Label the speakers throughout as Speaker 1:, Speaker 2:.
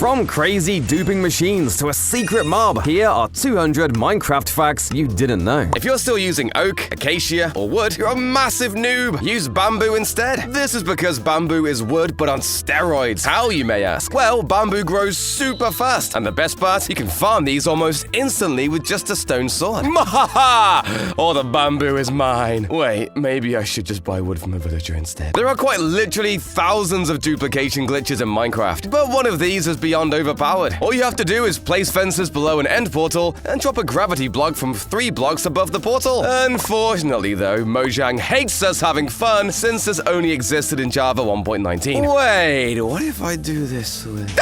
Speaker 1: From crazy duping machines to a secret mob, here are 200 Minecraft facts you didn't know. If you're still using oak, acacia, or wood, you're a massive noob. Use bamboo instead. This is because bamboo is wood, but on steroids. How, you may ask? Well, bamboo grows super fast, and the best part, you can farm these almost instantly with just a stone sword. Mahaha! All the bamboo is mine. Wait, maybe I should just buy wood from a villager instead. There are quite literally thousands of duplication glitches in Minecraft, but one of these is beyond overpowered. All you have to do is place fences below an end portal and drop a gravity block from 3 blocks above the portal. Unfortunately though, Mojang hates us having fun since this only existed in Java 1.19. Wait, what if I do this with...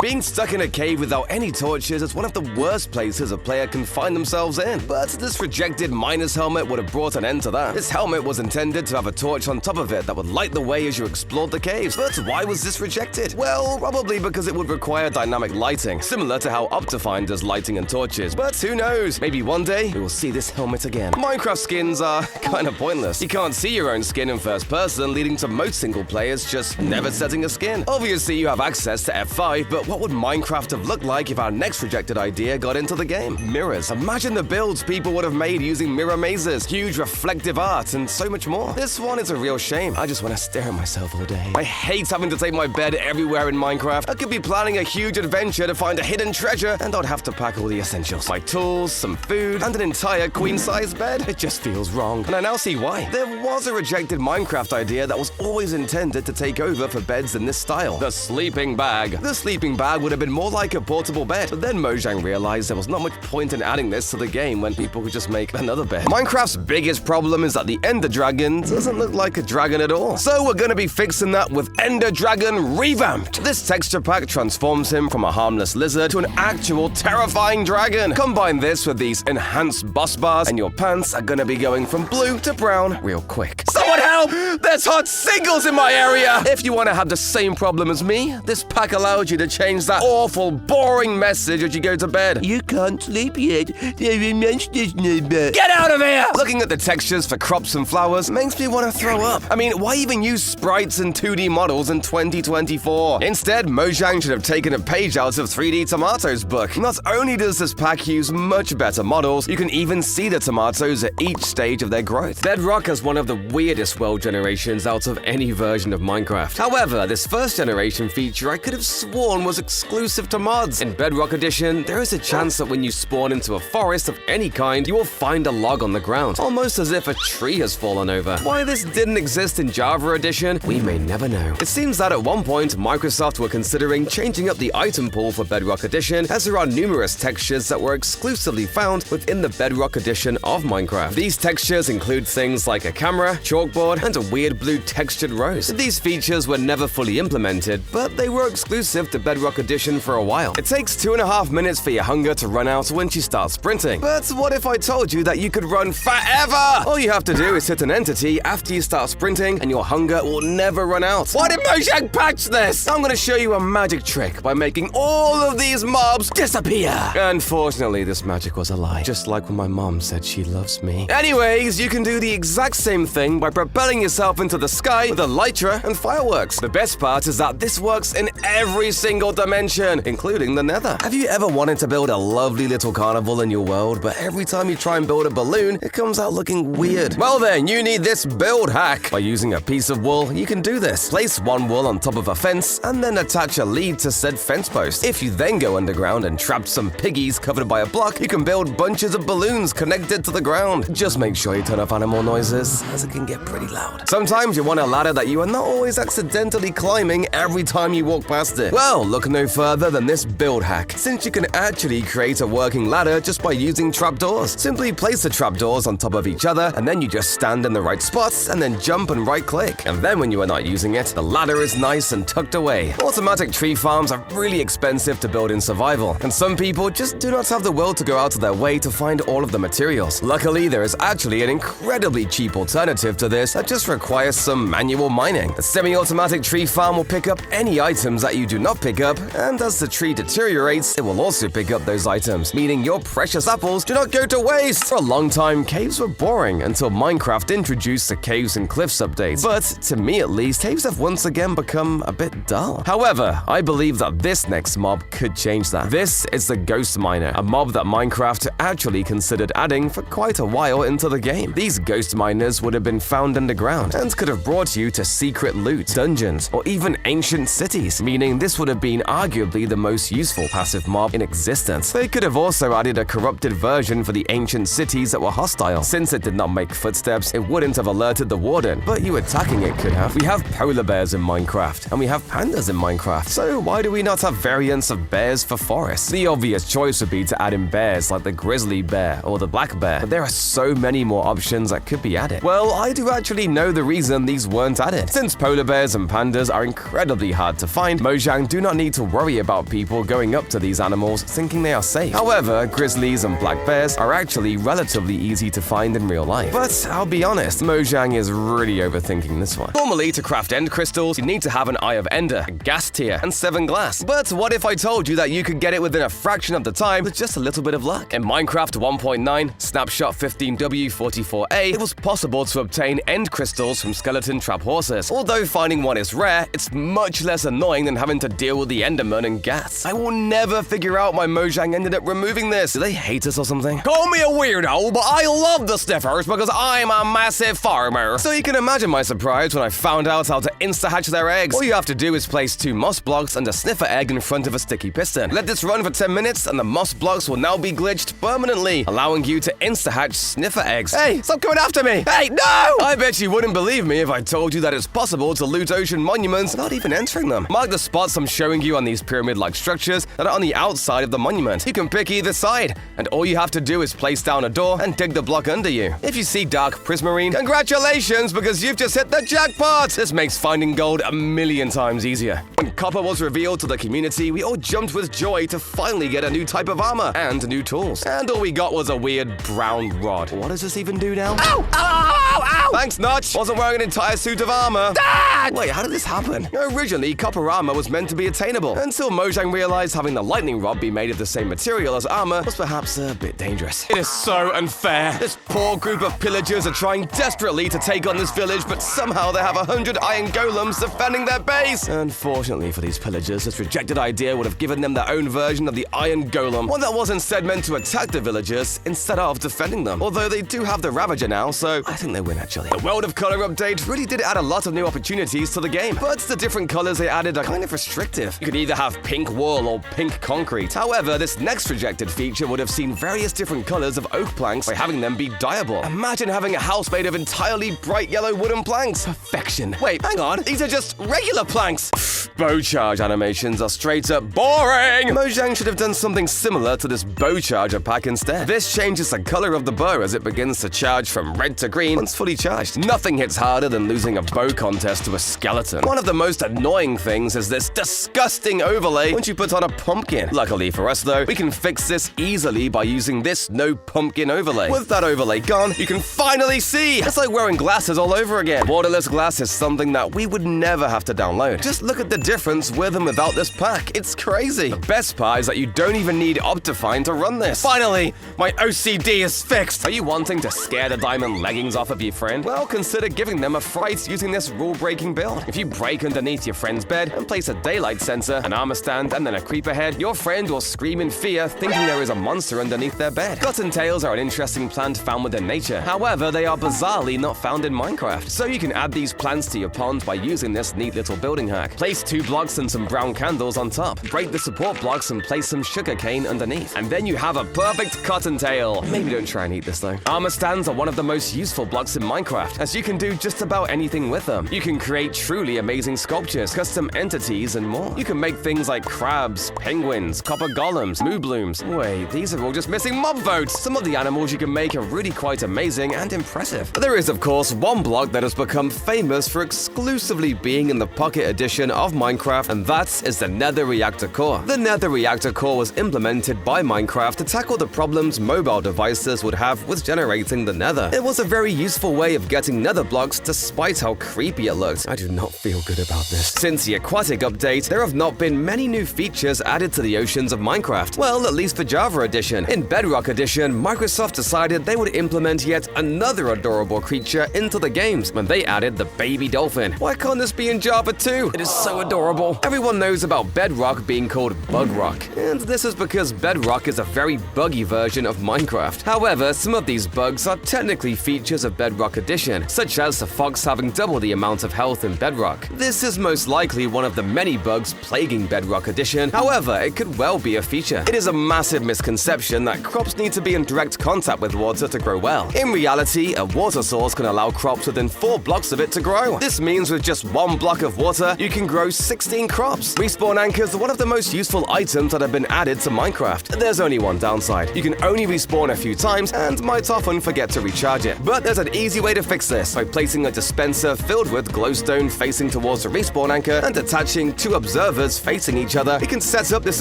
Speaker 1: Being stuck in a cave without any torches is one of the worst places a player can find themselves in. But this rejected miner's helmet would have brought an end to that. This helmet was intended to have a torch on top of it that would light the way as you explored the caves. But why was this rejected? Well, probably because it would require dynamic lighting, similar to how Optifine does lighting and torches. But who knows? Maybe one day we will see this helmet again. Minecraft skins are kind of pointless. You can't see your own skin in first person, leading to most single players just never setting a skin. Obviously, you have access to F5, but what would Minecraft have looked like if our next rejected idea got into the game? Mirrors. Imagine the builds people would have made using mirror mazes, huge reflective art, and so much more. This one is a real shame. I just want to stare at myself all day. I hate having to take my bed everywhere in Minecraft. I could be planning a huge adventure to find a hidden treasure, and I'd have to pack all the essentials. My tools, some food, and an entire queen-size bed. It just feels wrong, and I now see why. There was a rejected Minecraft idea that was always intended to take over for beds in this style. The sleeping bag. The sleeping bag would have been more like a portable bed, but then Mojang realized there was not much point in adding this to the game when people could just make another bed. Minecraft's biggest problem is that the Ender Dragon doesn't look like a dragon at all. So we're gonna be fixing that with Ender Dragon Revamped. This texture pack transforms him from a harmless lizard to an actual terrifying dragon. Combine this with these enhanced boss bars, and your pants are gonna be going from blue to brown real quick. Someone help! There's hot singles in my area! If you want to have the same problem as me, this pack allows you to change that awful, boring message as you go to bed. You can't sleep yet. There are monsters nearby. Get out of here! Looking at the textures for crops and flowers makes me want to throw up. I mean, why even use sprites and 2D models in 2024? Instead, Mojang should have taken a page out of 3D Tomatoes book. Not only does this pack use much better models, you can even see the tomatoes at each stage of their growth. Bedrock has one of the weirdest world generations out of any version of Minecraft. However, this first generation feature I could have sworn was exclusive to mods. In Bedrock Edition, there is a chance that when you spawn into a forest of any kind, you will find a log on the ground, almost as if a tree has fallen over. Why this didn't exist in Java Edition, we may never know. It seems that at one point, Microsoft were considering changing up the item pool for Bedrock Edition, as there are numerous textures that were exclusively found within the Bedrock Edition of Minecraft. These textures include things like a camera, chalkboard, and a weird blue textured rose. These features were never fully implemented, but they were exclusive to Bedrock Edition for a while. It takes 2.5 minutes for your hunger to run out once you start sprinting. But what if I told you that you could run forever? All you have to do is hit an entity after you start sprinting, and your hunger will never run out. Why did Mojang patch this? I'm gonna show you a magic trick by making all of these mobs disappear. Unfortunately, this magic was a lie, just like when my mom said she loves me. Anyways, you can do the exact same thing by propelling yourself into the sky with elytra and fireworks. The best part is that this works in every single dimension, including the nether. Have you ever wanted to build a lovely little carnival in your world, but every time you try and build a balloon, it comes out looking weird? Well then, you need this build hack. By using a piece of wool, you can do this. Place one wool on top of a fence, and then attach a lead to said fence post. If you then go underground and trap some piggies covered by a block, you can build bunches of balloons connected to the ground. Just make sure you turn off animal noises, as it can get pretty loud. Sometimes you want a ladder that you are not always accidentally climbing every time you walk past it. Well, look no further than this build hack, since you can actually create a working ladder just by using trapdoors. Simply place the trapdoors on top of each other, and then you just stand in the right spots and then jump and right click. And then when you are not using it, the ladder is nice and tucked away. Automatic tree farms are really expensive to build in survival, and some people just do not have the will to go out of their way to find all of the materials. Luckily, there is actually an incredibly cheap alternative to this that just requires some manual mining. A semi-automatic tree farm will pick up any items that you do not pick up, and as the tree deteriorates, it will also pick up those items, meaning your precious apples do not go to waste. For a long time, caves were boring until Minecraft introduced the Caves and Cliffs update. But to me at least, caves have once again become a bit dull. However, I believe believe that this next mob could change that. This is the Ghost Miner, a mob that Minecraft actually considered adding for quite a while into the game. These ghost miners would have been found underground and could have brought you to secret loot, dungeons, or even ancient cities, meaning this would have been arguably the most useful passive mob in existence. They could have also added a corrupted version for the ancient cities that were hostile. Since it did not make footsteps, it wouldn't have alerted the warden, but you attacking it could have. We have polar bears in Minecraft, and we have pandas in Minecraft, so why do we not have variants of bears for forests? The obvious choice would be to add in bears like the grizzly bear or the black bear, but there are so many more options that could be added. Well, I do actually know the reason these weren't added. Since polar bears and pandas are incredibly hard to find, Mojang do not need to worry about people going up to these animals thinking they are safe. However, grizzlies and black bears are actually relatively easy to find in real life. But I'll be honest, Mojang is really overthinking this one. Normally, to craft end crystals, you need to have an Eye of Ender, a gas tier, and 7 glass. But what if I told you that you could get it within a fraction of the time with just a little bit of luck? In Minecraft 1.9, Snapshot 15W44A, it was possible to obtain end crystals from skeleton trap horses. Although finding one is rare, it's much less annoying than having to deal with the Enderman and gas. I will never figure out why Mojang ended up removing this. Do they hate us or something? Call me a weirdo, but I love the sniffers because I'm a massive farmer. So you can imagine my surprise when I found out how to insta-hatch their eggs. All you have to do is place 2 moss blocks and a sniffer egg in front of a sticky piston. Let this run for 10 minutes and the moss blocks will now be glitched permanently, allowing you to insta-hatch sniffer eggs. Hey, stop coming after me! Hey, no! I bet you wouldn't believe me if I told you that it's possible to loot ocean monuments without even entering them. Mark the spots I'm showing you on these pyramid-like structures that are on the outside of the monument. You can pick either side, and all you have to do is place down a door and dig the block under you. If you see dark prismarine, congratulations, because you've just hit the jackpot! This makes finding gold a million times easier. When copper was revealed to the community, we all jumped with joy to finally get a new type of armor and new tools. And all we got was a weird brown rod. What does this even do now? Ow! Ow! Ow! Ow! Thanks, Notch! Wasn't wearing an entire suit of armor. Dad! Wait, how did this happen? Originally, copper armor was meant to be attainable, until Mojang realized having the lightning rod be made of the same material as armor was perhaps a bit dangerous. It is so unfair. This poor group of pillagers are trying desperately to take on this village, but somehow they have 100 iron golems defending their base. Unfortunately for these pillagers, this rejected idea would have given them their own version of the iron golem, one that was instead meant to attack the villagers instead of defending them. Although they do have the Ravager now, so I think they win actually. The World of Color update really did add a lot of new opportunities to the game, but the different colors they added are kind of restrictive. You could either have pink wool or pink concrete. However, this next rejected feature would have seen various different colors of oak planks by having them be dyeable. Imagine having a house made of entirely bright yellow wooden planks. Perfection. Wait, hang on. These are just regular planks. Bow charge animations are straight up boring. Mojang should have done something similar to this bow charger pack instead. This changes the color of the bow as it begins to charge from red to green once fully charged. Nothing hits harder than losing a bow contest to a skeleton. One of the most annoying things is this disgusting overlay once you put on a pumpkin. Luckily for us though, we can fix this easily by using this no pumpkin overlay. With that overlay gone, you can finally see! It's like wearing glasses all over again. Borderless glass is something that we would never have to download. Just look at the difference with and without this pack. It's crazy. The best part is that you don't even need Optifine to run this. Finally, my OCD is fixed. Are you wanting to scare the diamond leggings off of your friend? Well, consider giving them a fright using this rule-breaking build. If you break underneath your friend's bed and place a daylight sensor, an armor stand, and then a creeper head, your friend will scream in fear thinking there is a monster underneath their bed. Cottontails are an interesting plant found within nature. However, they are bizarrely not found in Minecraft. So you can add these plants to your pond by using this neat little building hack. Place 2 blocks and some brown candles on top. Break the support blocks and place some sugarcane underneath. And then you have a perfect cottontail. Maybe don't try and eat this though. Armor stands are one of the most useful blocks in Minecraft, as you can do just about anything with them. You can create truly amazing sculptures, custom entities, and more. You can make things like crabs, penguins, copper golems, moo blooms. Wait, these are all just missing mob votes. Some of the animals you can make are really quite amazing and impressive. But there is, of course, one block that has become famous for exclusively being in the Pocket Edition of Minecraft, and that is the Nether Reactor Core. The Nether Reactor Core was implemented by Minecraft to tackle the problems mobile devices would have with generating the Nether. It was a very useful way of getting Nether blocks despite how creepy it looked. I do not feel good about this. Since the Aquatic update, there have not been many new features added to the oceans of Minecraft. Well, at least for Java Edition. In Bedrock Edition, Microsoft decided they would implement yet another adorable creature into the games when they added the baby dolphin. Why can't this be in Java too? It is so adorable. adorable. Everyone knows about bedrock being called bug rock, and this is because bedrock is a very buggy version of Minecraft. However, some of these bugs are technically features of Bedrock Edition, such as the fox having double the amount of health in Bedrock. This is most likely one of the many bugs plaguing Bedrock Edition. However, it could well be a feature. It is a massive misconception that crops need to be in direct contact with water to grow well. In reality, a water source can allow crops within 4 blocks of it to grow. This means with just 1 block of water, you can grow 16 crops. Respawn anchors are one of the most useful items that have been added to Minecraft. There's only one downside. You can only respawn a few times and might often forget to recharge it. But there's an easy way to fix this by placing a dispenser filled with glowstone facing towards the respawn anchor and attaching 2 observers facing each other. You can set up this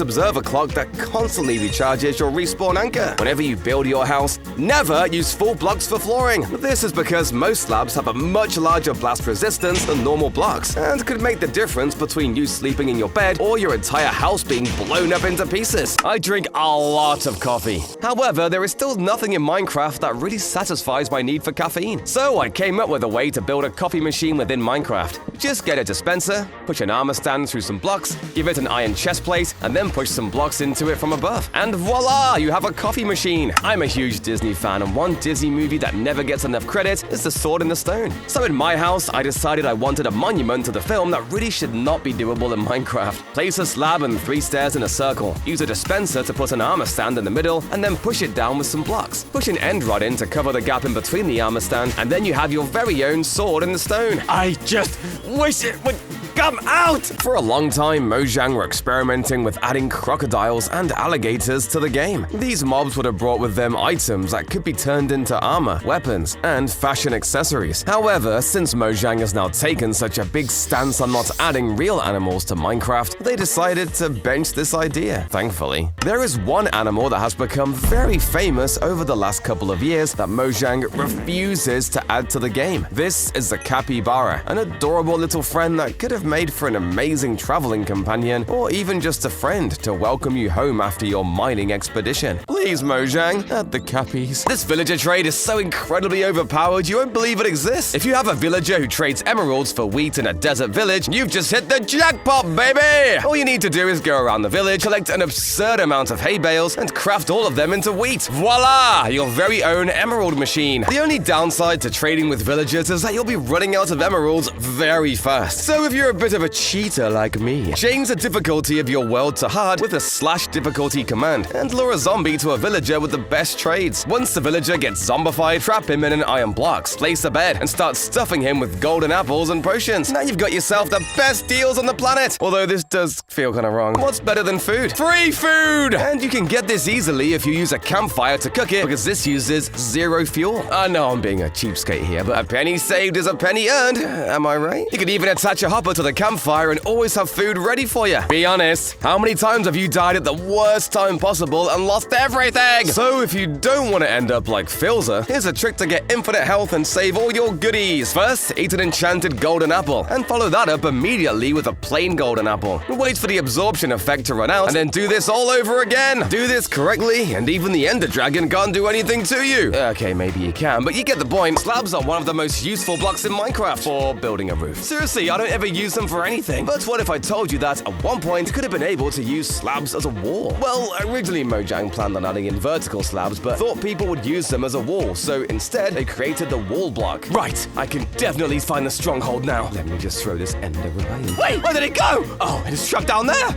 Speaker 1: observer clock that constantly recharges your respawn anchor. Whenever you build your house, never use full blocks for flooring. This is because most slabs have a much larger blast resistance than normal blocks and could make the difference between you sleeping in your bed or your entire house being blown up into pieces. I drink a lot of coffee. However, there is still nothing in Minecraft that really satisfies my need for caffeine. So I came up with a way to build a coffee machine within Minecraft. Just get a dispenser, push an armor stand through some blocks, give it an iron chest plate, and then push some blocks into it from above. And voila, you have a coffee machine. I'm a huge Disney fan, and one Disney movie that never gets enough credit is The Sword in the Stone. So in my house, I decided I wanted a monument to the film that really should not be doable in Minecraft. Place a slab and 3 stairs in a circle. Use a dispenser to put an armor stand in the middle, and then push it down with some blocks. Push an end rod in to cover the gap in between the armor stand, and then you have your very own Sword in the Stone. I just wish it would come out! For a long time, Mojang were experimenting with adding crocodiles and alligators to the game. These mobs would have brought with them items that could be turned into armor, weapons, and fashion accessories. However, since Mojang has now taken such a big stance on not adding real animals to Minecraft, they decided to bench this idea, thankfully. There is one animal that has become very famous over the last couple of years that Mojang refuses to add to the game. This is the capybara, an adorable little friend that could have made for an amazing traveling companion or even just a friend to welcome you home after your mining expedition. Please, Mojang, add the cappies. This villager trade is so incredibly overpowered you won't believe it exists. If you have a villager who trades emeralds for wheat in a desert village, you've just hit the jackpot, baby! All you need to do is go around the village, collect an absurd amount of hay bales, and craft all of them into wheat. Voila! Your very own emerald machine. The only downside to trading with villagers is that you'll be running out of emeralds very fast. So if you're a bit of a cheater like me, change the difficulty of your world to hard with a /difficulty command and lure a zombie to a villager with the best trades. Once the villager gets zombified, trap him in an iron blocks, place a bed, and start stuffing him with golden apples and potions. Now you've got yourself the best deals on the planet. Although this does feel kind of wrong. What's better than food? Free food! And you can get this easily if you use a campfire to cook it because this uses 0 fuel. I know I'm being a cheapskate here, but a penny saved is a penny earned. Am I right? You could even attach a hopper to the campfire and always have food ready for you. Be honest, how many times have you died at the worst time possible and lost everything? So if you don't want to end up like Philza, here's a trick to get infinite health and save all your goodies. First, eat an enchanted golden apple and follow that up immediately with a plain golden apple. Wait for the absorption effect to run out and then do this all over again. Do this correctly and even the Ender Dragon can't do anything to you. Okay, maybe you can, but you get the point. Slabs are one of the most useful blocks in Minecraft for building a roof. Seriously, I don't ever use them for anything. But what if I told you that at one point you could have been able to use slabs as a wall? Well, originally Mojang planned on adding in vertical slabs, but thought people would use them as a wall, so instead they created the wall block. Right, I can definitely find the stronghold now. Let me just throw this ender away. Wait, where did it go? Oh, it is trapped down there.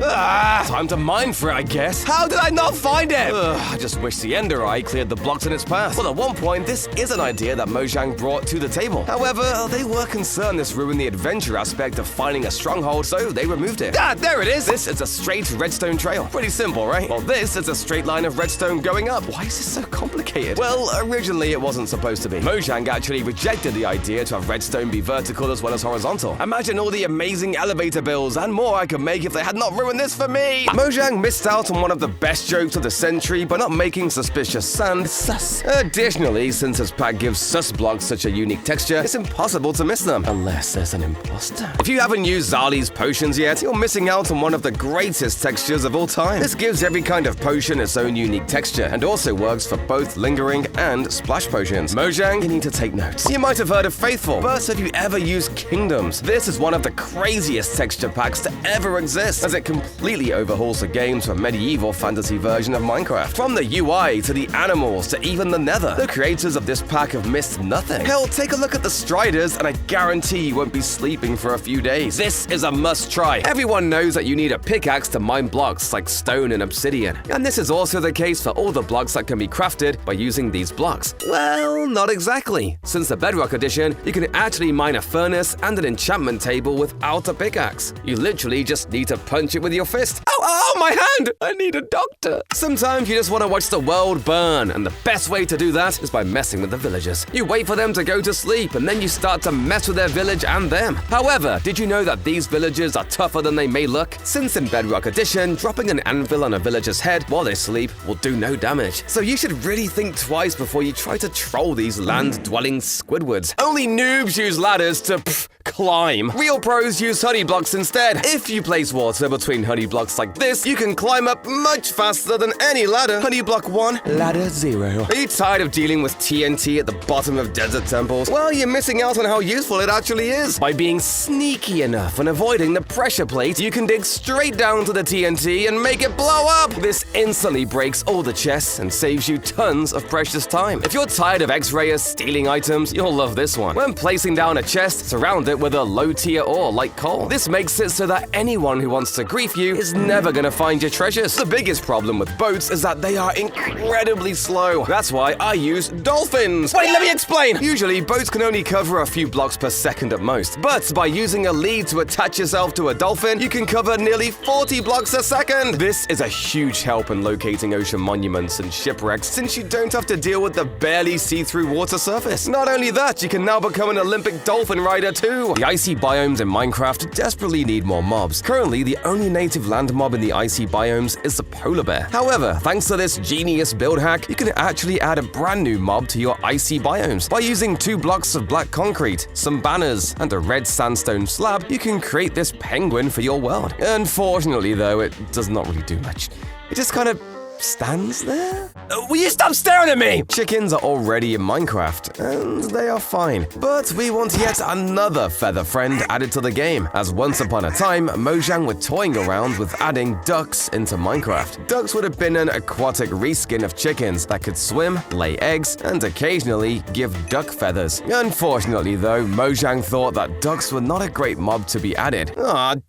Speaker 1: Time to mine for it, I guess. How did I not find it? I just wish the ender eye cleared the blocks in its path. Well, at one point, this is an idea that Mojang brought to the table. However, they were concerned this ruined the adventure aspect of finding a stronghold, so they removed it. There it is! This is a straight redstone trail. Pretty simple, right? Well, this is a straight line of redstone going up. Why is this so complicated? Well, originally it wasn't supposed to be. Mojang actually rejected the idea to have redstone be vertical as well as horizontal. Imagine all the amazing elevator builds and more I could make if they had not ruined this for me! Mojang missed out on one of the best jokes of the century by not making suspicious sand sus. Additionally, since this pack gives sus blocks such a unique texture, it's impossible to miss them. Unless there's an imposter. If you haven't haven't used Zali's potions yet, you're missing out on one of the greatest textures of all time. This gives every kind of potion its own unique texture, and also works for both lingering and splash potions. Mojang, you need to take notes. You might have heard of Faithful, but have you ever used Kingdoms? This is one of the craziest texture packs to ever exist, as it completely overhauls the game to a medieval fantasy version of Minecraft. From the UI to the animals to even the nether, the creators of this pack have missed nothing. Hell, take a look at the Striders and I guarantee you won't be sleeping for a few days. This is a must try. Everyone knows that you need a pickaxe to mine blocks like stone and obsidian, and this is also the case for all the blocks that can be crafted by using these blocks. Well, not exactly. Since the Bedrock Edition, you can actually mine a furnace and an enchantment table without a pickaxe. You literally just need to punch it with your fist. Oh, my hand! I need a doctor. Sometimes you just want to watch the world burn, and the best way to do that is by messing with the villagers. You wait for them to go to sleep, and then you start to mess with their village and them. However, did you know that these villagers are tougher than they may look? Since in Bedrock Edition, dropping an anvil on a villager's head while they sleep will do no damage. So you should really think twice before you try to troll these land-dwelling Squidwards. Only noobs use ladders to climb. Real pros use honey blocks instead. If you place water between honey blocks like this, you can climb up much faster than any ladder. Honey block 1, ladder 0. Are you tired of dealing with TNT at the bottom of desert temples? Well, you're missing out on how useful it actually is. By being sneaky enough and avoiding the pressure plate, you can dig straight down to the TNT and make it blow up. This instantly breaks all the chests and saves you tons of precious time. If you're tired of X-rayers stealing items, you'll love this one. When placing down a chest, surround it with a low-tier ore like coal. This makes it so that anyone who wants to grief you is never gonna find your treasures. The biggest problem with boats is that they are incredibly slow. That's why I use dolphins. Wait, let me explain. Usually, boats can only cover a few blocks per second at most, but by using a lead to attach yourself to a dolphin, you can cover nearly 40 blocks a second. This is a huge help in locating ocean monuments and shipwrecks, since you don't have to deal with the barely see-through water surface. Not only that, you can now become an Olympic dolphin rider too. The icy biomes in Minecraft desperately need more mobs. Currently, the only native land mob in the icy biomes is the polar bear. However, thanks to this genius build hack, you can actually add a brand new mob to your icy biomes. By using 2 blocks of black concrete, some banners, and a red sandstone slab, you can create this penguin for your world. Unfortunately though, it does not really do much. It just kind of stands there? Will you stop staring at me? Chickens are already in Minecraft, and they are fine. But we want yet another feather friend added to the game, as once upon a time, Mojang were toying around with adding ducks into Minecraft. Ducks would have been an aquatic reskin of chickens that could swim, lay eggs, and occasionally give duck feathers. Unfortunately though, Mojang thought that ducks were not a great mob to be added.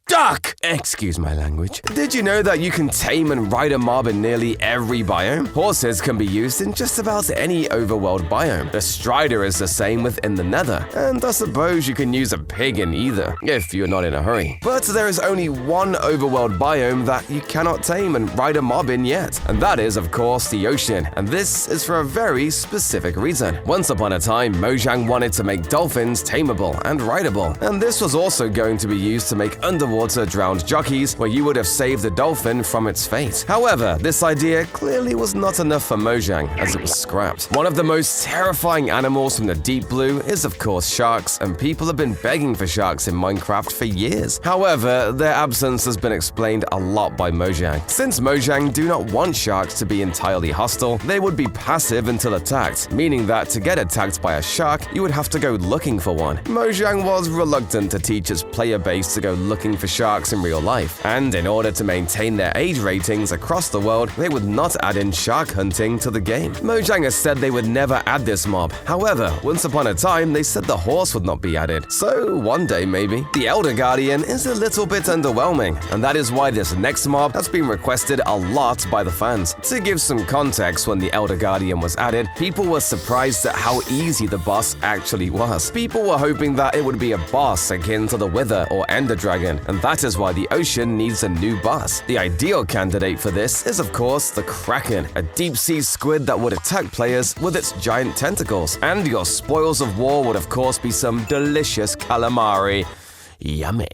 Speaker 1: Duck! Excuse my language. Did you know that you can tame and ride a mob in nearly every biome? Horses can be used in just about any overworld biome. The Strider is the same within the Nether, and I suppose you can use a pig in either, if you're not in a hurry. But there is only one overworld biome that you cannot tame and ride a mob in yet, and that is, of course, the ocean, and this is for a very specific reason. Once upon a time, Mojang wanted to make dolphins tameable and rideable, and this was also going to be used to make underwater drowned jockeys, where you would have saved the dolphin from its fate. However, this idea clearly was not enough for Mojang, as it was scrapped. One of the most terrifying animals from the deep blue is of course sharks, and people have been begging for sharks in Minecraft for years. However, their absence has been explained a lot by Mojang. Since Mojang do not want sharks to be entirely hostile, they would be passive until attacked, meaning that to get attacked by a shark, you would have to go looking for one. Mojang was reluctant to teach its player base to go looking for sharks in real life, and in order to maintain their age ratings across the world, they would not add in shark hunting to the game. Mojang has said they would never add this mob. However, once upon a time, they said the horse would not be added. So one day maybe. The Elder Guardian is a little bit underwhelming, and that is why this next mob has been requested a lot by the fans. To give some context, when the Elder Guardian was added, people were surprised at how easy the boss actually was. People were hoping that it would be a boss akin to the Wither or Ender Dragon, and that is why the ocean needs a new boss. The ideal candidate for this is of course the Kraken, a deep-sea squid that would attack players with its giant tentacles. And your spoils of war would of course be some delicious calamari.
Speaker 2: Yummy.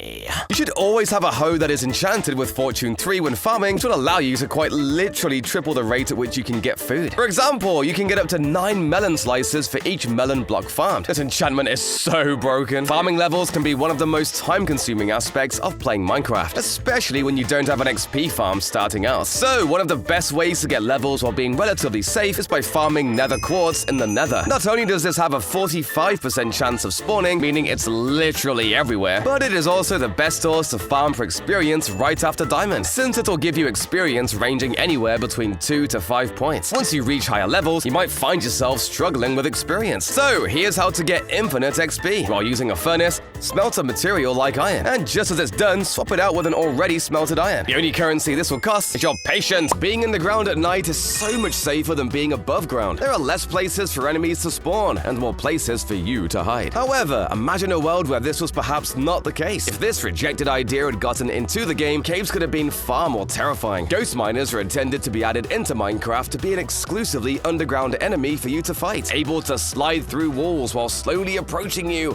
Speaker 1: You should always have a hoe that is enchanted with Fortune 3 when farming, which will allow you to quite literally triple the rate at which you can get food. For example, you can get up to 9 melon slices for each melon block farmed. This enchantment is so broken. Farming levels can be one of the most time-consuming aspects of playing Minecraft, especially when you don't have an XP farm starting out. So, one of the best ways to get levels while being relatively safe is by farming nether quartz in the nether. Not only does this have a 45% chance of spawning, meaning it's literally everywhere, but it is also the best source to farm for experience right after diamond, since it'll give you experience ranging anywhere between 2 to 5 points. Once you reach higher levels, you might find yourself struggling with experience. So, here's how to get infinite XP while using a furnace. Smelt a material like iron, and just as it's done, swap it out with an already smelted iron. The only currency this will cost is your patience. Being in the ground at night is so much safer than being above ground. There are less places for enemies to spawn, and more places for you to hide. However, imagine a world where this was perhaps not the case. If this rejected idea had gotten into the game, caves could have been far more terrifying. Ghost miners are intended to be added into Minecraft to be an exclusively underground enemy for you to fight, able to slide through walls while slowly approaching you.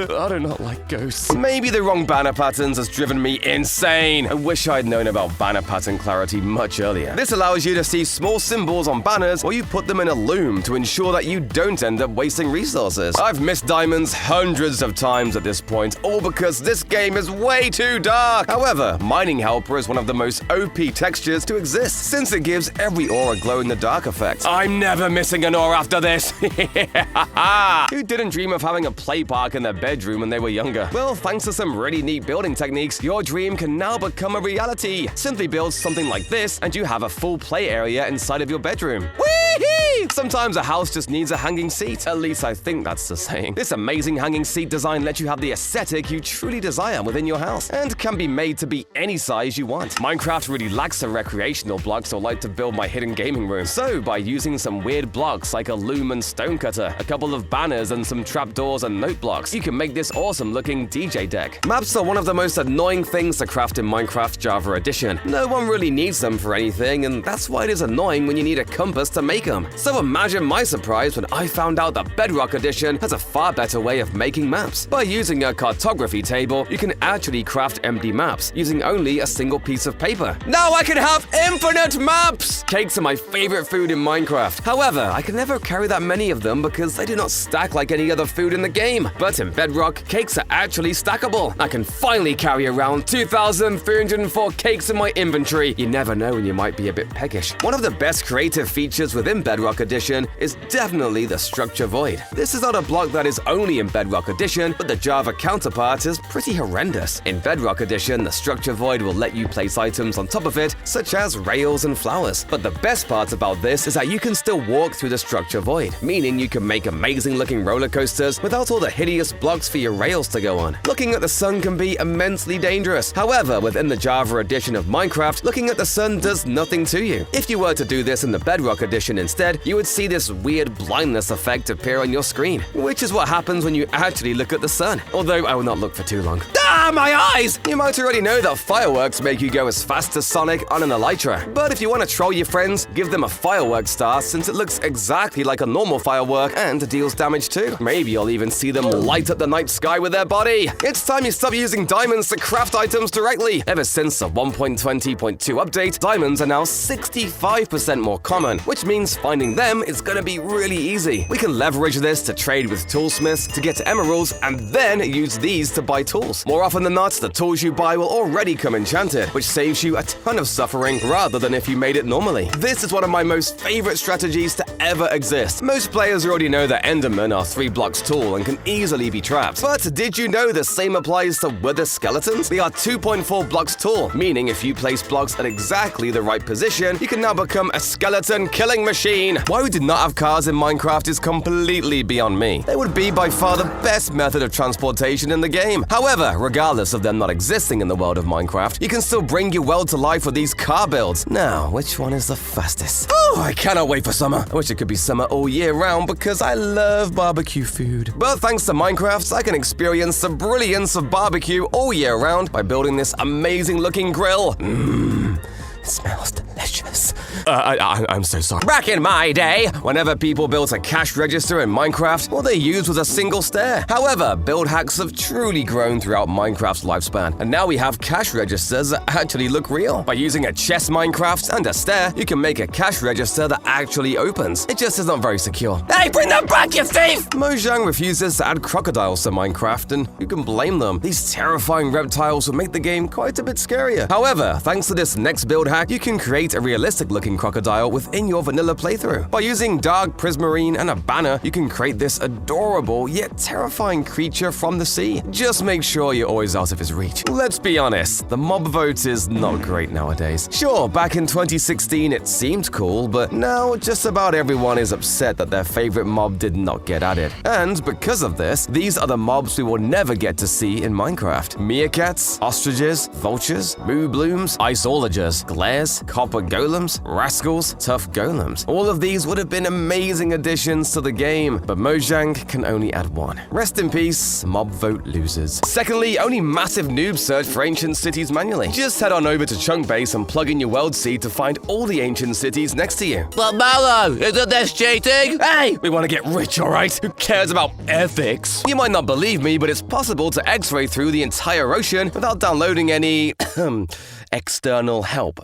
Speaker 1: I do not like ghosts. Maybe the wrong banner patterns has driven me insane. I wish I'd known about banner pattern clarity much earlier. This allows you to see small symbols on banners or you put them in a loom to ensure that you don't end up wasting resources. I've missed diamonds hundreds of times at this point, all because this game is way too dark. However, Mining Helper is one of the most OP textures to exist, since it gives every ore a glow-in-the-dark effect. I'm never missing an ore after this. Who didn't dream of having a play park in their bedroom when they were younger? Well, thanks to some really neat building techniques, your dream can now become a reality. Simply build something like this, and you have a full play area inside of your bedroom. Whee! Sometimes a house just needs a hanging seat. At least I think that's the saying. This amazing hanging seat design lets you have the aesthetic you truly desire within your house, and can be made to be any size you want. Minecraft really lacks some recreational blocks, so I like to build my hidden gaming room. So, by using some weird blocks like a loom and stonecutter, a couple of banners, and some trapdoors and note blocks, you can make this awesome looking DJ deck. Maps are one of the most annoying things to craft in Minecraft Java Edition. No one really needs them for anything, and that's why it is annoying when you need a compass to make them. So imagine my surprise when I found out that Bedrock Edition has a far better way of making maps. By using a cartography table, you can actually craft empty maps using only a single piece of paper. Now I can have infinite maps! Cakes are my favorite food in Minecraft. However, I can never carry that many of them because they do not stack like any other food in the game. But in Bedrock, cakes are actually stackable. I can finally carry around 2,304 cakes in my inventory. You never know when you might be a bit peckish. One of the best creative features within Bedrock Edition is definitely the structure void. This is not a block that is only in Bedrock Edition, but the Java counterpart is pretty horrendous. In Bedrock Edition, the structure void will let you place items on top of it, such as rails and flowers. But the best part about this is that you can still walk through the structure void, meaning you can make amazing looking roller coasters without all the hideous blocks for your rails to go on. Looking at the sun can be immensely dangerous. However, within the Java edition of Minecraft, looking at the sun does nothing to you. If you were to do this in the Bedrock edition instead, you would see this weird blindness effect appear on your screen, which is what happens when you actually look at the sun. Although I will not look for too long. Ah, my eyes! You might already know that fireworks make you go as fast as Sonic on an elytra. But if you want to troll your friends, give them a firework star, since it looks exactly like a normal firework and deals damage too. Maybe you'll even see them light up the night sky with their body. It's time you stop using diamonds to craft items directly. Ever since the 1.20.2 update, diamonds are now 65% more common, which means finding them is gonna be really easy. We can leverage this to trade with toolsmiths to get emeralds, and then use these to buy tools. More often than not, the tools you buy will already come enchanted, which saves you a ton of suffering rather than if you made it normally. This is one of my most favorite strategies to ever exist. Most players already know that Endermen are 3 blocks tall and can easily be trapped. But did you know the same applies to wither skeletons? They are 2.4 blocks tall, meaning if you place blocks at exactly the right position, you can now become a skeleton killing machine. Why we did not have cars in Minecraft is completely beyond me. They would be by far the best method of transportation in the game. However, regardless of them not existing in the world of Minecraft, you can still bring your world to life with these car builds. Now, which one is the fastest? Oh, I cannot wait for summer. I wish it could be summer all year round because I love barbecue food. But thanks to Minecraft, I can experience the brilliance of barbecue all year round by building this amazing looking grill. It smells delicious. Jesus. I'm so sorry. Back in my day, whenever people built a cash register in Minecraft, all they used was a single stair. However, build hacks have truly grown throughout Minecraft's lifespan, and now we have cash registers that actually look real. By using a chest Minecraft and a stair, you can make a cash register that actually opens. It just is not very secure. Hey, bring them back, you thief! Mojang refuses to add crocodiles to Minecraft, and who can blame them? These terrifying reptiles would make the game quite a bit scarier. However, thanks to this next build hack, you can create a realistic-looking crocodile within your vanilla playthrough. By using dark prismarine and a banner, you can create this adorable yet terrifying creature from the sea. Just make sure you're always out of his reach. Let's be honest, the mob vote is not great nowadays. Sure, back in 2016 it seemed cool, but now just about everyone is upset that their favorite mob did not get added. And because of this, these are the mobs we will never get to see in Minecraft. Meerkats, ostriches, vultures, moo blooms, iceologers, glares, copper golems, rascals, tough golems. All of these would have been amazing additions to the game, but Mojang can only add one. Rest in peace, mob vote losers. Secondly, only massive noobs search for ancient cities manually. Just head on over to Chunkbase and plug in your world seed to find all the ancient cities next to you.
Speaker 2: But Mallow, isn't this cheating?
Speaker 1: Hey, we want to get rich, alright? Who cares about ethics? You might not believe me, but it's possible to x-ray through the entire ocean without downloading any external help.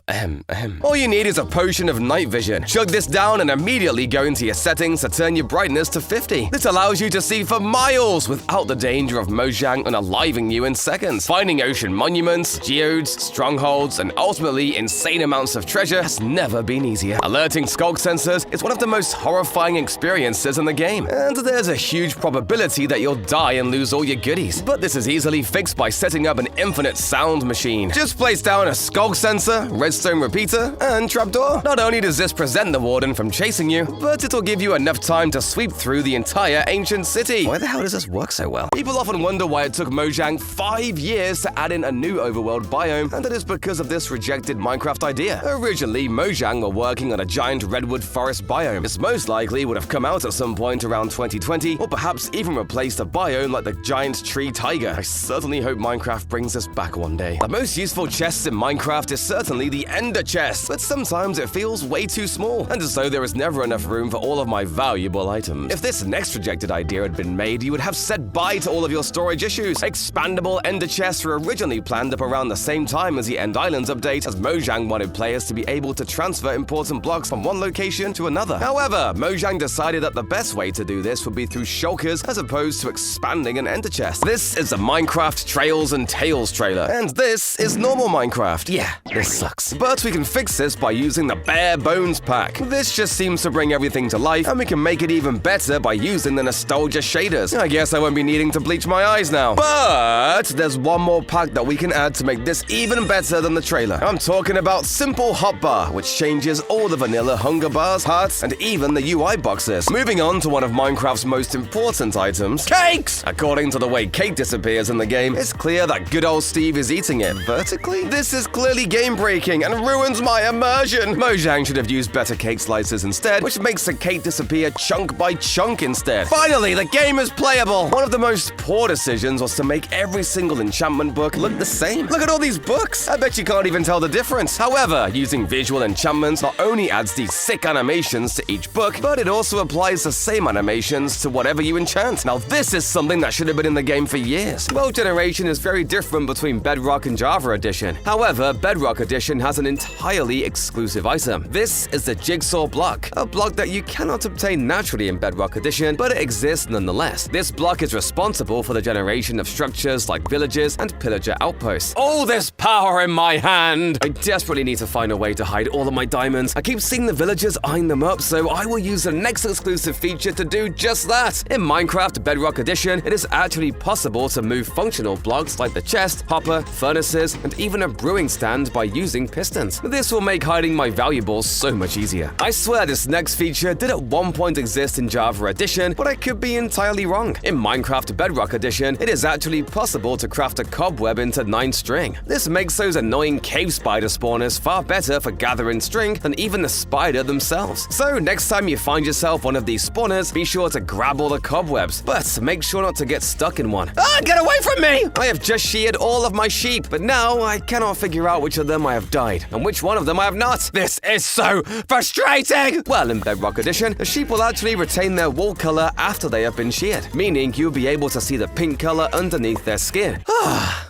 Speaker 1: All you need is a potion of night vision. Chug this down and immediately go into your settings to turn your brightness to 50. This allows you to see for miles without the danger of Mojang unaliving you in seconds. Finding ocean monuments, geodes, strongholds, and ultimately insane amounts of treasure has never been easier. Alerting skulk sensors is one of the most horrifying experiences in the game, and there's a huge probability that you'll die and lose all your goodies. But this is easily fixed by setting up an infinite sound machine. Just place down a skulk sensor, redstone repeater, and trapdoor. Not only does this prevent the warden from chasing you, but it'll give you enough time to sweep through the entire ancient city. Why the hell does this work so well? People often wonder why it took Mojang 5 years to add in a new overworld biome, and that is because of this rejected Minecraft idea. Originally, Mojang were working on a giant redwood forest biome. This most likely would have come out at some point around 2020, or perhaps even replaced a biome like the giant tree taiga. I certainly hope Minecraft brings this back one day. The most useful chests in Minecraft is certainly the ender chest, but sometimes it feels way too small, and so there is never enough room for all of my valuable items. If this next rejected idea had been made, you would have said bye to all of your storage issues. Expandable ender chests were originally planned up around the same time as the End Islands update, as Mojang wanted players to be able to transfer important blocks from one location to another. However, Mojang decided that the best way to do this would be through shulkers as opposed to expanding an ender chest. This is the Minecraft Trails and Tales trailer, and this is normal Minecraft. Yeah, this sucks. But we can fix this by using the Bare Bones pack. This just seems to bring everything to life, and we can make it even better by using the nostalgia shaders. I guess I won't be needing to bleach my eyes now. But there's one more pack that we can add to make this even better than the trailer. I'm talking about Simple Hotbar, which changes all the vanilla hunger bars, hearts, and even the UI boxes. Moving on to one of Minecraft's most important items, cakes! According to the way cake disappears in the game, it's clear that good old Steve is eating it vertically. This is clearly game-breaking and ruins my immersion. Mojang should have used better cake slices instead, which makes the cake disappear chunk by chunk instead. Finally, the game is playable! One of the most poor decisions was to make every single enchantment book look the same. Look at all these books! I bet you can't even tell the difference. However, using visual enchantments not only adds these sick animations to each book, but it also applies the same animations to whatever you enchant. Now this is something that should have been in the game for years. World generation is very different between Bedrock and Java Edition. However, Bedrock Edition has an entirely exclusive item. This is the Jigsaw block, a block that you cannot obtain naturally in Bedrock Edition, but it exists nonetheless. This block is responsible for the generation of structures like villages and pillager outposts. All this power in my hand! I desperately need to find a way to hide all of my diamonds. I keep seeing the villagers eyeing them up, so I will use the next exclusive feature to do just that. In Minecraft Bedrock Edition, it is actually possible to move functional blocks like the chest, hopper, furnaces, and even a brewing stand by using pistons. This will make hiding my valuables so much easier. I swear this next feature did at one point exist in Java Edition, but I could be entirely wrong. In Minecraft Bedrock Edition, it is actually possible to craft a cobweb into 9 string. This makes those annoying cave spider spawners far better for gathering string than even the spider themselves. So next time you find yourself one of these spawners, be sure to grab all the cobwebs, but make sure not to get stuck in one. Ah, get away from me! I have just sheared all of my sheep, but now I cannot figure out which of them I have dyed and which one of them I have have not. This is so frustrating! Well, in Bedrock Edition, the sheep will actually retain their wool color after they have been sheared, meaning you'll be able to see the pink color underneath their skin.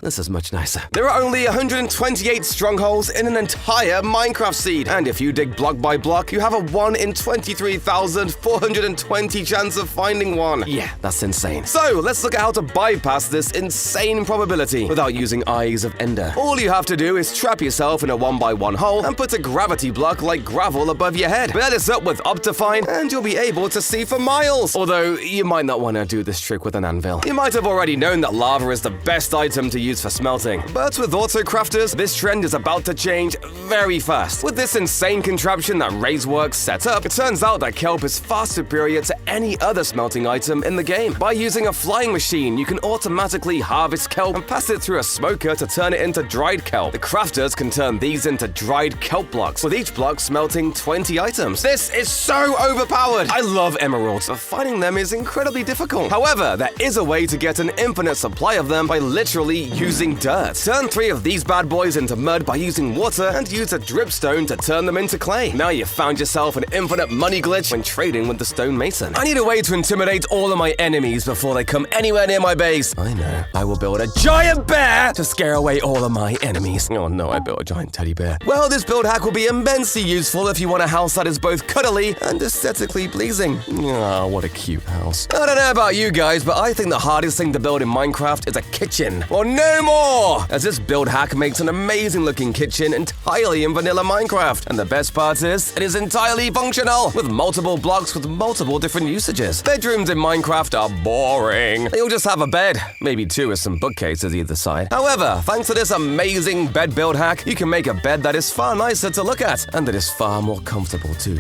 Speaker 1: This is much nicer. There are only 128 strongholds in an entire Minecraft seed, and if you dig block by block, you have a 1 in 23,420 chance of finding one. Yeah, that's insane. So, let's look at how to bypass this insane probability without using Eyes of Ender. All you have to do is trap yourself in a 1x1 hole and put a gravity block like gravel above your head. Pair this up with Optifine, and you'll be able to see for miles. Although, you might not want to do this trick with an anvil. You might have already known that lava is the best item to use for smelting. But with auto-crafters, this trend is about to change very fast. With this insane contraption that Razeworks set up, it turns out that kelp is far superior to any other smelting item in the game. By using a flying machine, you can automatically harvest kelp and pass it through a smoker to turn it into dried kelp. The crafters can turn these into dried kelp blocks, with each block smelting 20 items. This is so overpowered! I love emeralds, but finding them is incredibly difficult. However, there is a way to get an infinite supply of them by literally using dirt. Turn 3 of these bad boys into mud by using water and use a dripstone to turn them into clay. Now you've found yourself an infinite money glitch when trading with the stonemason. I need a way to intimidate all of my enemies before they come anywhere near my base. I know. I will build a giant bear to scare away all of my enemies. Oh no, I built a giant teddy bear. Well, this build hack will be immensely useful if you want a house that is both cuddly and aesthetically pleasing. Oh, what a cute house. I don't know about you guys, but I think the hardest thing to build in Minecraft is a kitchen. Or no more! As this build hack makes an amazing looking kitchen entirely in vanilla Minecraft. And the best part is, it is entirely functional, with multiple blocks with multiple different usages. Bedrooms in Minecraft are boring. You'll just have a bed, maybe 2 with some bookcases either side. However, thanks to this amazing bed build hack, you can make a bed that is far nicer to look at, and that is far more comfortable too.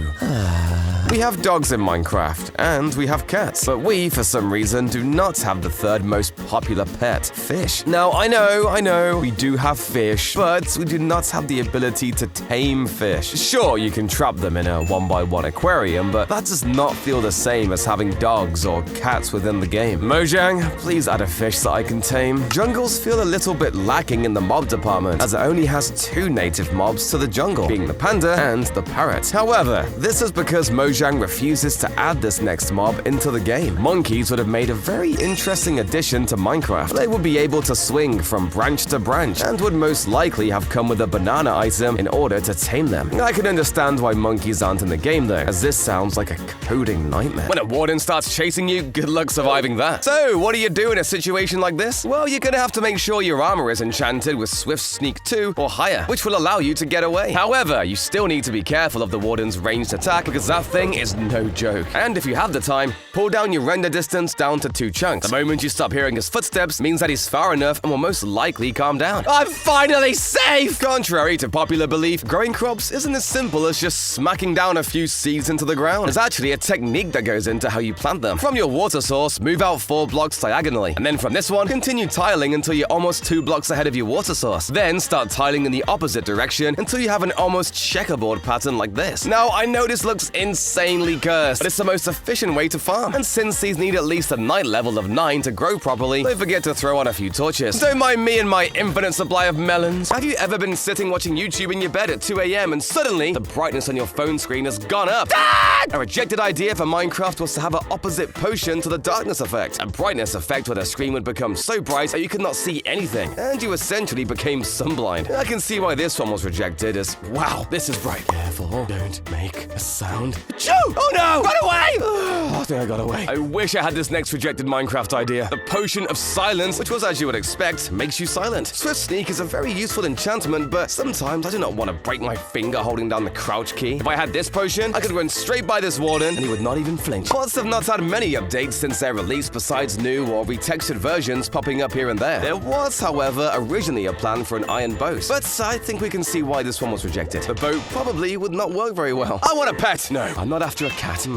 Speaker 1: We have dogs in Minecraft, and we have cats, but we, for some reason, do not have the third most popular pet, fish. Now, I know, we do have fish, but we do not have the ability to tame fish. Sure, you can trap them in a 1x1 aquarium, but that does not feel the same as having dogs or cats within the game. Mojang, please add a fish that I can tame. Jungles feel a little bit lacking in the mob department, as it only has 2 native mobs to the jungle, being the panda and the parrot. However, this is because Mojang refuses to add this next mob into the game. Monkeys would have made a very interesting addition to Minecraft. They would be able to swing from branch to branch, and would most likely have come with a banana item in order to tame them. I can understand why monkeys aren't in the game though, as this sounds like a coding nightmare. When a warden starts chasing you, good luck surviving that. So, what do you do in a situation like this? Well, you're gonna have to make sure your armor is enchanted with Swift Sneak 2 or higher, which will allow you to get away. However, you still need to be careful of the warden's ranged attack, because that thing is no joke. And if you have the time, pull down your render distance down to 2 chunks. The moment you stop hearing his footsteps means that he's far enough and will most likely calm down. I'm finally safe! Contrary to popular belief, growing crops isn't as simple as just smacking down a few seeds into the ground. There's actually a technique that goes into how you plant them. From your water source, move out 4 blocks diagonally. And then from this one, continue tiling until you're almost 2 blocks ahead of your water source. Then start tiling in the opposite direction until you have an almost checkerboard pattern like this. Now, I know this looks insanely cursed, but it's the most efficient way to farm. And since these need at least a night level of 9 to grow properly, don't forget to throw on a few torches. Don't mind me and my infinite supply of melons. Have you ever been sitting watching YouTube in your bed at 2 a.m. and suddenly the brightness on your phone screen has gone up? Dad! A rejected idea for Minecraft was to have an opposite potion to the darkness effect. A brightness effect where the screen would become so bright that you could not see anything, and you essentially became sunblind. I can see why this one was rejected as, wow, this is bright. Careful, don't make a sound. Achoo! Oh no! Run away! I think I got away. I wish I had this next rejected Minecraft idea. The Potion of Silence, which was as you would expect, makes you silent. Swift Sneak is a very useful enchantment, but sometimes I do not want to break my finger holding down the crouch key. If I had this potion, I could run straight by this warden and he would not even flinch. Mods have not had many updates since their release besides new or retextured versions popping up here and there. There was, however, originally a plan for an iron boat, but I think we can see why this one was rejected. The boat probably would not work very well. I want a pet! No, I'm not after a cat.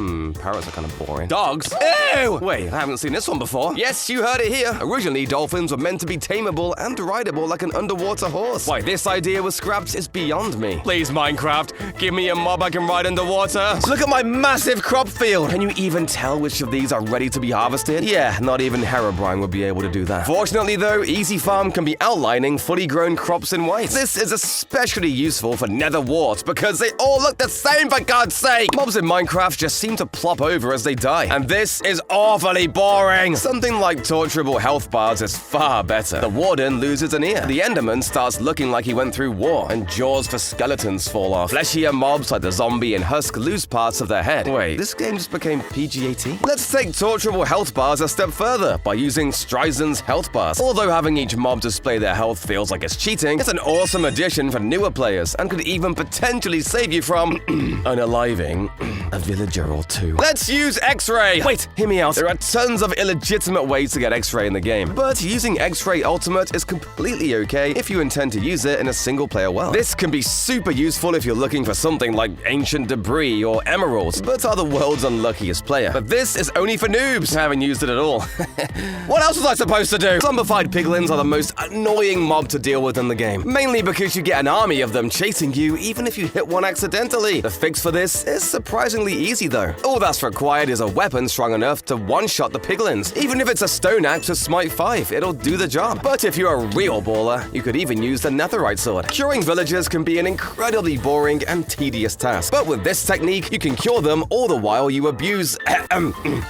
Speaker 1: Parrots are kind of boring. Dogs? Ew! Wait, I haven't seen this one before. Yes, you heard it here. Originally, dolphins were meant to be tameable and rideable like an underwater horse. Why this idea was scrapped is beyond me. Please, Minecraft, give me a mob I can ride underwater. Look at my massive crop field. Can you even tell which of these are ready to be harvested? Yeah, not even Herobrine would be able to do that. Fortunately though, Easy Farm can be outlining fully grown crops in white. This is especially useful for nether warts because they all look the same, for God's sake. Mobs in Minecraft just seem to plop over as they die, and this is awfully boring. Something like torturable health bars is far better. The warden loses an ear. The Enderman starts looking like he went through war, and jaws for skeletons fall off. Fleshier mobs like the zombie and husk lose parts of their head. Wait, this game just became PG-18? Let's take torturable health bars a step further by using Stryzen's health bars. Although having each mob display their health feels like it's cheating, it's an awesome addition for newer players and could even potentially save you from unaliving a villager or two. Let's use X-Ray! Wait, hear me out. There are tons of illegitimate ways to get X-Ray in the game, but using X-Ray Ultimate is completely okay if you intend to use it in a single-player world. This can be super useful if you're looking for something like ancient debris or emeralds, but are the world's unluckiest player. But this is only for noobs. I haven't used it at all. What else was I supposed to do? Zombified piglins are the most annoying mob to deal with in the game, mainly because you get an army of them chasing you even if you hit one accidentally. The fix for this is surprisingly easy though. All that's required is a weapon strong enough to one-shot the piglins. Even if it's a stone axe with smite 5, it'll do the job. But if you're a real baller, you could even use the netherite sword. Curing villagers can be an incredibly boring and tedious task, but with this technique, you can cure them all the while you abuse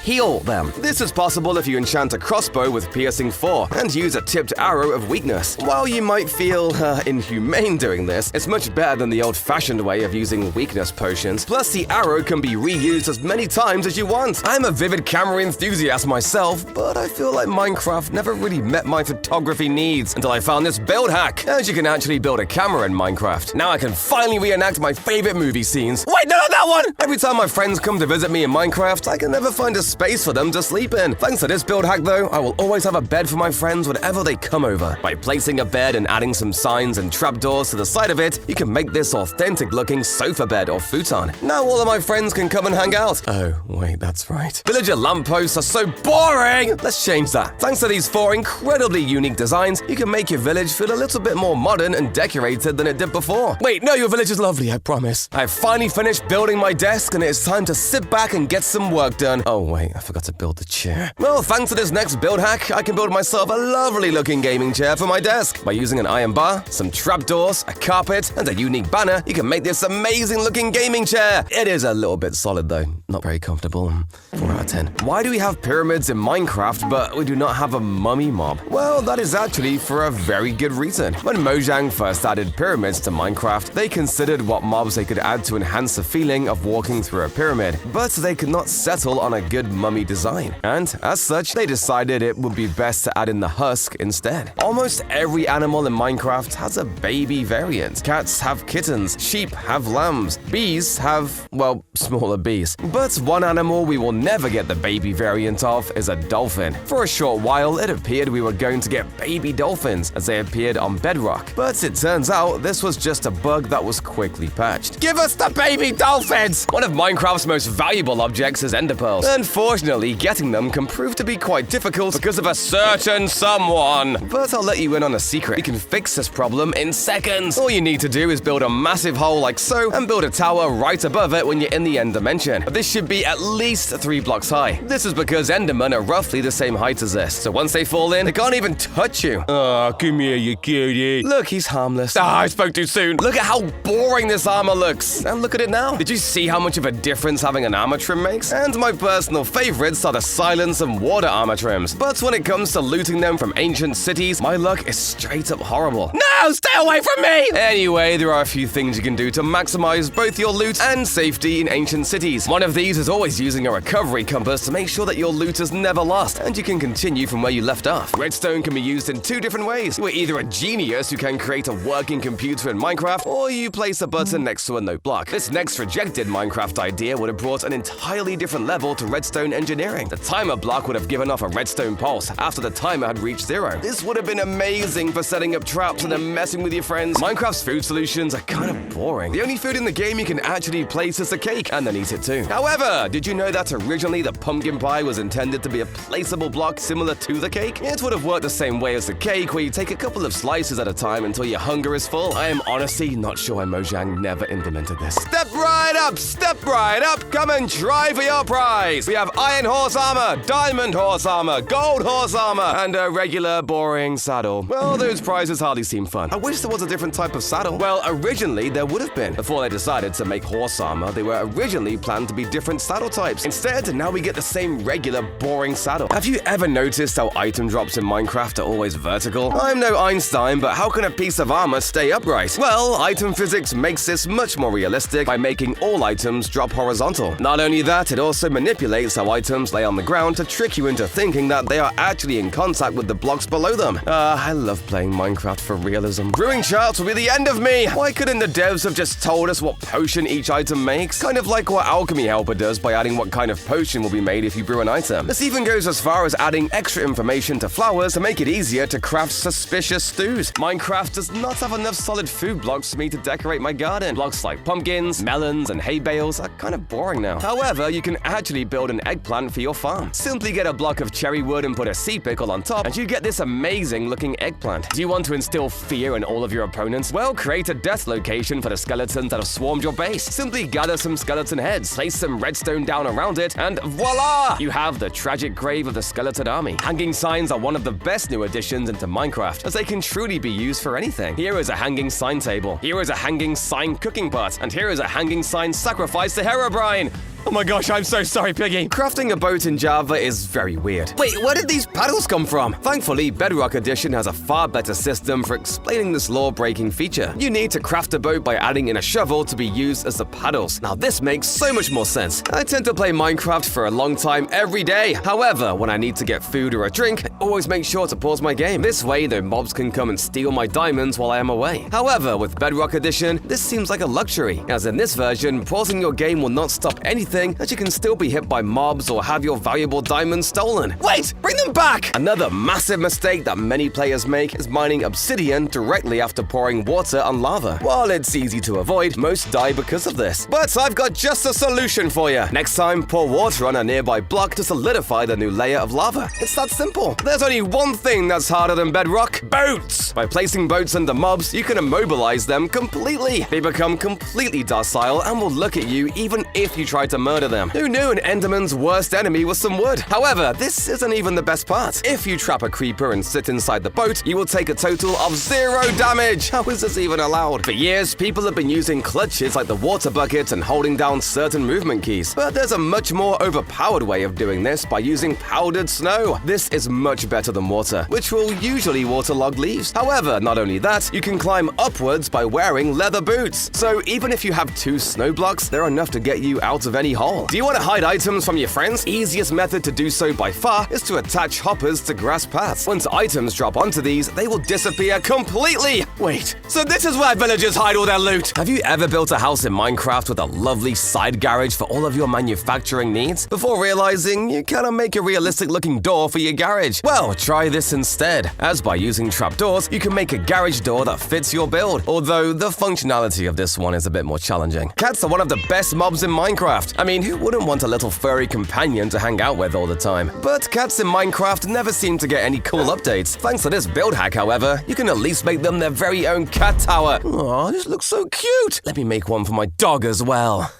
Speaker 1: heal them. This is possible if you enchant a crossbow with piercing 4 and use a tipped arrow of weakness. While you might feel inhumane doing this, it's much better than the old-fashioned way of using weakness potions. Plus, the arrow can be reused as many times as you want. I'm a vivid camera enthusiast myself, but I feel like Minecraft never really met my photography needs until I found this build hack. As you can actually build a camera in Minecraft. Now I can finally reenact my favorite movie scenes. Wait, no, not that one! Every time my friends come to visit me in Minecraft, I can never find a space for them to sleep in. Thanks to this build hack though, I will always have a bed for my friends whenever they come over. By placing a bed and adding some signs and trapdoors to the side of it, you can make this authentic looking sofa bed or futon. Now all of my friends can come and hang out. Oh, wait, that's right. Villager lampposts are so boring! Let's change that. Thanks to these 4 incredibly unique designs, you can make your village feel a little bit more modern and decorated than it did before. Wait, no, your village is lovely, I promise. I've finally finished building my desk and it's time to sit back and get some work done. Oh wait, I forgot to build the chair. Well, thanks to this next build hack, I can build myself a lovely looking gaming chair for my desk. By using an iron bar, some trapdoors, a carpet, and a unique banner, you can make this amazing looking gaming chair. It is a little bit solid though, not very comfortable. 4 out of 10. Why do we have pyramids in Minecraft, but we do not have a mummy mob? Well, that is actually for a very good reason. When Mojang first added pyramids to Minecraft, they considered what mobs they could add to enhance the feeling of walking through a pyramid, but they could not settle on a good mummy design. And as such, they decided it would be best to add in the husk instead. Almost every animal in Minecraft has a baby variant. Cats have kittens, sheep have lambs, bees have, well, smaller bees. But one animal we will never get the baby variant of is a dolphin. For a short while, it appeared we were going to get baby dolphins as they appeared on Bedrock. But it turns out this was just a bug that was quickly patched. Give us the baby dolphins! One of Minecraft's most valuable objects is ender pearls. Unfortunately, getting them can prove to be quite difficult because of a certain someone. But I'll let you in on a secret. You can fix this problem in seconds. All you need to do is build a massive hole like so and build a tower right above it when you're in the end dimension. This should be at least 3 blocks high. This is because Endermen are roughly the same height as this, so once they fall in, they can't even touch you. Oh, come here, you cutie. Look, he's harmless. Ah, I spoke too soon. Look at how boring this armor looks. And look at it now. Did you see how much of a difference having an armor trim makes? And my personal favorites are the silence and water armor trims. But when it comes to looting them from ancient cities, my luck is straight up horrible. No, stay away from me! Anyway, there are a few things you can do to maximize both your loot and safety in ancient cities. One of these is always using a recovery compass to make sure that your loot is never lost and you can continue from where you left off. Redstone can be used in 2 different ways. You are either a genius who can create a working computer in Minecraft, or you place a button next to a note block. This next rejected Minecraft idea would have brought an entirely different level to redstone engineering. The timer block would have given off a redstone pulse after the timer had reached 0. This would have been amazing for setting up traps and then messing with your friends. Minecraft's food solutions are kind of boring. The only food in the game you can actually place is a cake. cake and then eat it too. However, did you know that originally the pumpkin pie was intended to be a placeable block similar to the cake? It would have worked the same way as the cake, where you take a couple of slices at a time until your hunger is full. I am honestly not sure why Mojang never implemented this. Step right up, come and try for your prize. We have iron horse armor, diamond horse armor, gold horse armor, and a regular boring saddle. Well, those prizes hardly seem fun. I wish there was a different type of saddle. Well, originally there would have been. Before they decided to make horse armor, they were originally planned to be different saddle types. Instead, now we get the same regular boring saddle. Have you ever noticed how item drops in Minecraft are always vertical? I'm no Einstein, but how can a piece of armor stay upright? Well, item physics makes this much more realistic by making all items drop horizontal. Not only that, it also manipulates how items lay on the ground to trick you into thinking that they are actually in contact with the blocks below them. I love playing Minecraft for realism. Brewing charts will be the end of me. Why couldn't the devs have just told us what potion each item makes? Kind of like what Alchemy Helper does by adding what kind of potion will be made if you brew an item. This even goes as far as adding extra information to flowers to make it easier to craft suspicious stews. Minecraft does not have enough solid food blocks for me to decorate my garden. Blocks like pumpkins, melons, and hay bales are kind of boring now. However, you can actually build an eggplant for your farm. Simply get a block of cherry wood and put a sea pickle on top, and you get this amazing looking eggplant. Do you want to instill fear in all of your opponents? Well, create a death location for the skeletons that have swarmed your base. Simply gather some skeleton heads, place some redstone down around it, and voila! You have the tragic grave of the skeleton army. Hanging signs are one of the best new additions into Minecraft, as they can truly be used for anything. Here is a hanging sign table. Here is a hanging sign cooking pot. And here is a hanging sign sacrifice to Herobrine. Oh my gosh, I'm so sorry, Piggy. Crafting a boat in Java is very weird. Wait, where did these paddles come from? Thankfully, Bedrock Edition has a far better system for explaining this law-breaking feature. You need to craft a boat by adding in a shovel to be used as the paddles. Now, this makes so much more sense. I tend to play Minecraft for a long time every day. However, when I need to get food or a drink, I always make sure to pause my game. This way, the mobs can come and steal my diamonds while I am away. However, with Bedrock Edition, this seems like a luxury, as in this version, pausing your game will not stop anything, as you can still be hit by mobs or have your valuable diamonds stolen. Wait! Bring them back! Another massive mistake that many players make is mining obsidian directly after pouring water on lava. While it's easy to avoid, most die because of this. But I've got just a solution for you. Next time, pour water on a nearby block to solidify the new layer of lava. It's that simple. There's only one thing that's harder than bedrock: boats! By placing boats under mobs, you can immobilize them completely. They become completely docile and will look at you even if you try to murder them. Who knew an Enderman's worst enemy was some wood? However, this isn't even the best part. If you trap a creeper and sit inside the boat, you will take a total of 0 damage. How is this even allowed? For years, people have been using clutches like the water bucket and holding down certain movement keys. But there's a much more overpowered way of doing this by using powdered snow. This is much better than water, which will usually waterlog leaves. However, not only that, you can climb upwards by wearing leather boots. So even if you have 2 snow blocks, they're enough to get you out of any hole. Do you want to hide items from your friends? Easiest method to do so by far is to attach hoppers to grass paths. Once items drop onto these, they will disappear completely. Wait, so this is where villagers hide all their loot? Have you ever built a house in Minecraft with a lovely side garage for all of your manufacturing needs, before realizing you cannot make a realistic looking door for your garage? Well, try this instead, as by using trapdoors, you can make a garage door that fits your build, although the functionality of this one is a bit more challenging. Cats are one of the best mobs in Minecraft. I mean, who wouldn't want a little furry companion to hang out with all the time? But cats in Minecraft never seem to get any cool updates. Thanks to this build hack, however, you can at least make them their very own cat tower. Aw, this looks so cute. Let me make one for my dog as well.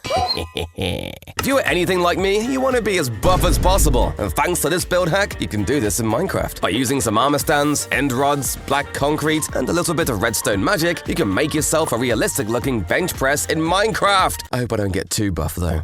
Speaker 1: If you are anything like me, you want to be as buff as possible. And thanks to this build hack, you can do this in Minecraft. By using some armor stands, end rods, black concrete, and a little bit of redstone magic, you can make yourself a realistic looking bench press in Minecraft. I hope I don't get too buff though.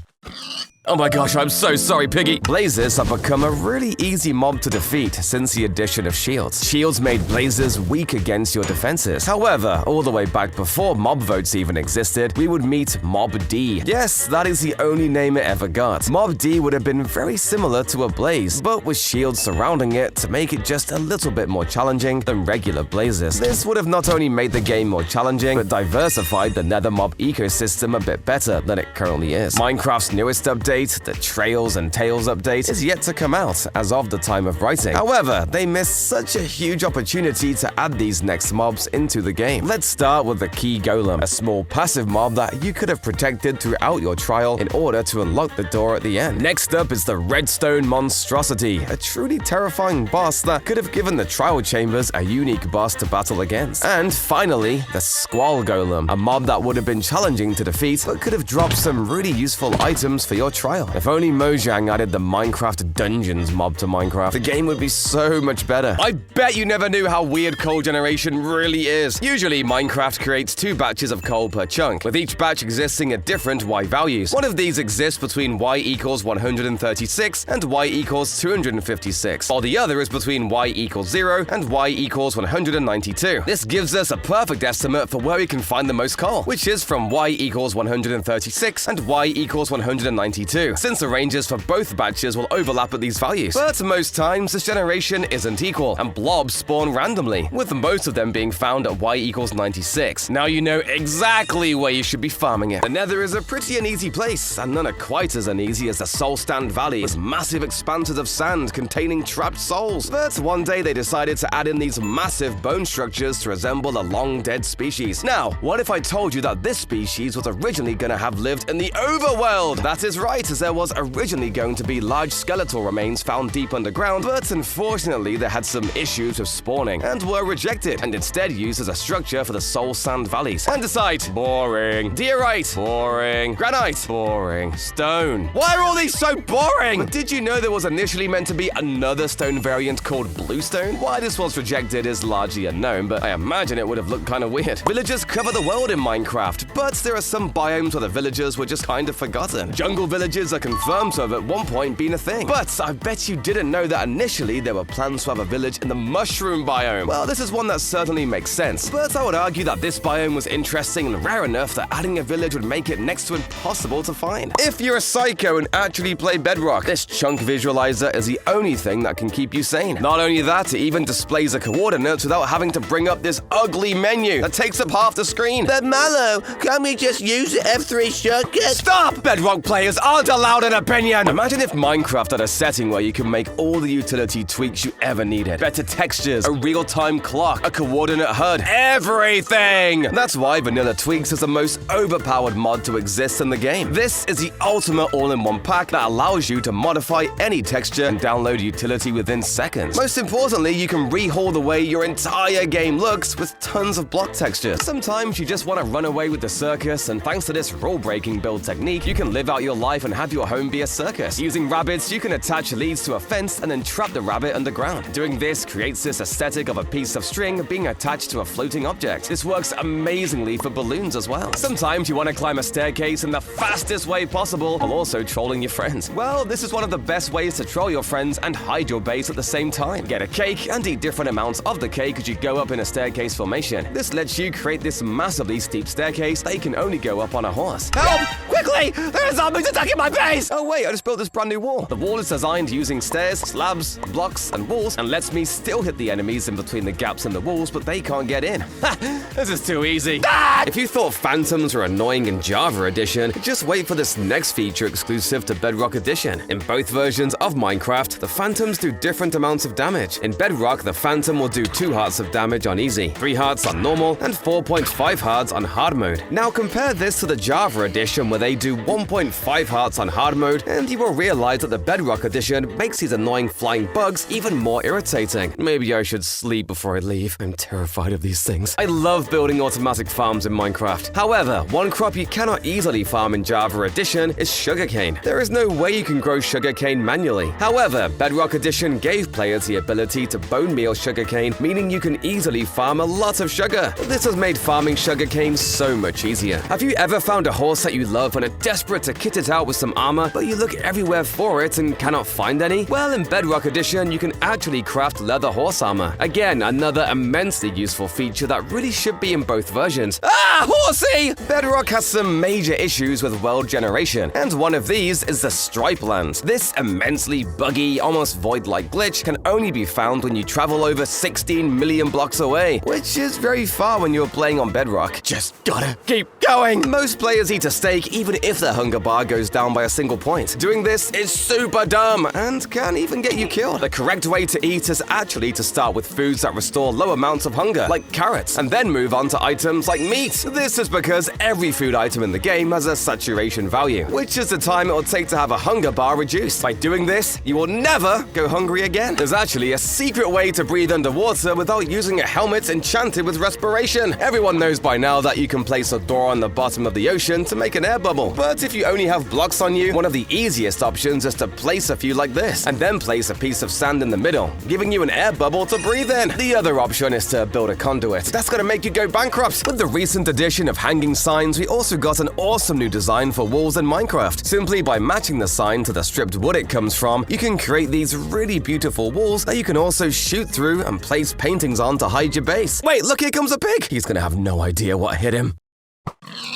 Speaker 1: Oh my gosh, I'm so sorry, Piggy. Blazes have become a really easy mob to defeat since the addition of shields. Shields made blazes weak against your defenses. However, all the way back before mob votes even existed, we would meet Mob D. Yes, that is the only name it ever got. Mob D would have been very similar to a blaze, but with shields surrounding it to make it just a little bit more challenging than regular blazes. This would have not only made the game more challenging, but diversified the nether mob ecosystem a bit better than it currently is. Minecraft's newest update update, the Trails and Tails update, is yet to come out as of the time of writing. However, they missed such a huge opportunity to add these next mobs into the game. Let's start with the Key Golem, a small passive mob that you could have protected throughout your trial in order to unlock the door at the end. Next up is the Redstone Monstrosity, a truly terrifying boss that could have given the trial chambers a unique boss to battle against. And finally, the Squall Golem, a mob that would have been challenging to defeat but could have dropped some really useful items for your trial. If only Mojang added the Minecraft Dungeons mob to Minecraft, the game would be so much better. I bet you never knew how weird coal generation really is. Usually, Minecraft creates 2 batches of coal per chunk, with each batch existing at different Y values. One of these exists between Y equals 136 and Y equals 256, while the other is between Y equals 0 and Y equals 192. This gives us a perfect estimate for where we can find the most coal, which is from Y equals 136 and Y equals 192, since the ranges for both batches will overlap at these values. But most times, this generation isn't equal, and blobs spawn randomly, with most of them being found at Y equals 96. Now you know exactly where you should be farming it. The Nether is a pretty uneasy place, and none are quite as uneasy as the Soul Stand Valley, with massive expanses of sand containing trapped souls. But one day they decided to add in these massive bone structures to resemble a long-dead species. Now, what if I told you that this species was originally going to have lived in the overworld? That is right, as there was originally going to be large skeletal remains found deep underground, but unfortunately they had some issues with spawning and were rejected, and instead used as a structure for the Soul Sand Valleys. Andesite, boring. Diorite, boring. Granite, boring. Stone. Why are all these so boring? But did you know there was initially meant to be another stone variant called Bluestone? Why this was rejected is largely unknown, but I imagine it would have looked kind of weird. Villagers cover the world in Minecraft, but there are some biomes where the villagers were just kind of forgotten. Jungle villages are confirmed to have at one point been a thing. But I bet you didn't know that initially there were plans to have a village in the mushroom biome. Well, this is one that certainly makes sense, but I would argue that this biome was interesting and rare enough that adding a village would make it next to impossible to find. If you're a psycho and actually play Bedrock, this chunk visualizer is the only thing that can keep you sane. Not only that, it even displays the coordinates without having to bring up this ugly menu that takes up half the screen.
Speaker 2: But Mallow, can't we just use the F3 shortcut?
Speaker 1: Stop! Bedrock players aren't allowed an opinion! Imagine if Minecraft had a setting where you can make all the utility tweaks you ever needed. Better textures, a real-time clock, a coordinate HUD, everything! That's why Vanilla Tweaks is the most overpowered mod to exist in the game. This is the ultimate all-in-one pack that allows you to modify any texture and download utility within seconds. Most importantly, you can rehaul the way your entire game looks with tons of block textures. Sometimes you just want to run away with the circus, and thanks to this rule-breaking build technique, you can live out your life and have your home be a circus. Using rabbits, you can attach leads to a fence and then trap the rabbit underground. Doing this creates this aesthetic of a piece of string being attached to a floating object. This works amazingly for balloons as well. Sometimes you want to climb a staircase in the fastest way possible while also trolling your friends. Well, this is one of the best ways to troll your friends and hide your base at the same time. Get a cake and eat different amounts of the cake as you go up in a staircase formation. This lets you create this massively steep staircase that you can only go up on a horse. Help! Quickly! There are zombies attacking my base! Oh wait, I just built this brand new wall. The wall is designed using stairs, slabs, blocks, and walls, and lets me still hit the enemies in between the gaps in the walls, but they can't get in. Ha! This is too easy. Ah! If you thought phantoms were annoying in Java Edition, just wait for this next feature exclusive to Bedrock Edition. In both versions of Minecraft, the phantoms do different amounts of damage. In Bedrock, the phantom will do 2 hearts of damage on easy, 3 hearts on normal, and 4.5 hearts on hard mode. Now compare this to the Java Edition where they do 1.5 hearts on hard mode, and you will realize that the Bedrock Edition makes these annoying flying bugs even more irritating. Maybe I should sleep before I leave. I'm terrified of these things. I love building automatic farms in Minecraft. However, one crop you cannot easily farm in Java Edition is sugarcane. There is no way you can grow sugarcane manually. However, Bedrock Edition gave players the ability to bone meal sugarcane, meaning you can easily farm a lot of sugar. This has made farming sugarcane so much easier. Have you ever found a horse that you love and are desperate to kit it out with some armor, but you look everywhere for it and cannot find any? Well, in Bedrock Edition, you can actually craft leather horse armor. Again, another immensely useful feature that really should be in both versions. Ah, horsey! Bedrock has some major issues with world generation, and one of these is the stripe land. This immensely buggy, almost void-like glitch can only be found when you travel over 16 million blocks away, which is very far when you're playing on Bedrock. Just gotta keep going! Most players eat a steak even if their hunger bar goes down down by a single point. Doing this is super dumb and can even get you killed. The correct way to eat is actually to start with foods that restore low amounts of hunger, like carrots, and then move on to items like meat. This is because every food item in the game has a saturation value, which is the time it will take to have a hunger bar reduced. By doing this, you will never go hungry again. There's actually a secret way to breathe underwater without using a helmet enchanted with respiration. Everyone knows by now that you can place a door on the bottom of the ocean to make an air bubble. But if you only have blocks on you, one of the easiest options is to place a few like this, and then place a piece of sand in the middle, giving you an air bubble to breathe in. The other option is to build a conduit. That's gonna make you go bankrupt. With the recent addition of hanging signs, we also got an awesome new design for walls in Minecraft. Simply by matching the sign to the stripped wood it comes from, you can create these really beautiful walls that you can also shoot through and place paintings on to hide your base. Wait, look, here comes a pig! He's gonna have no idea what hit him.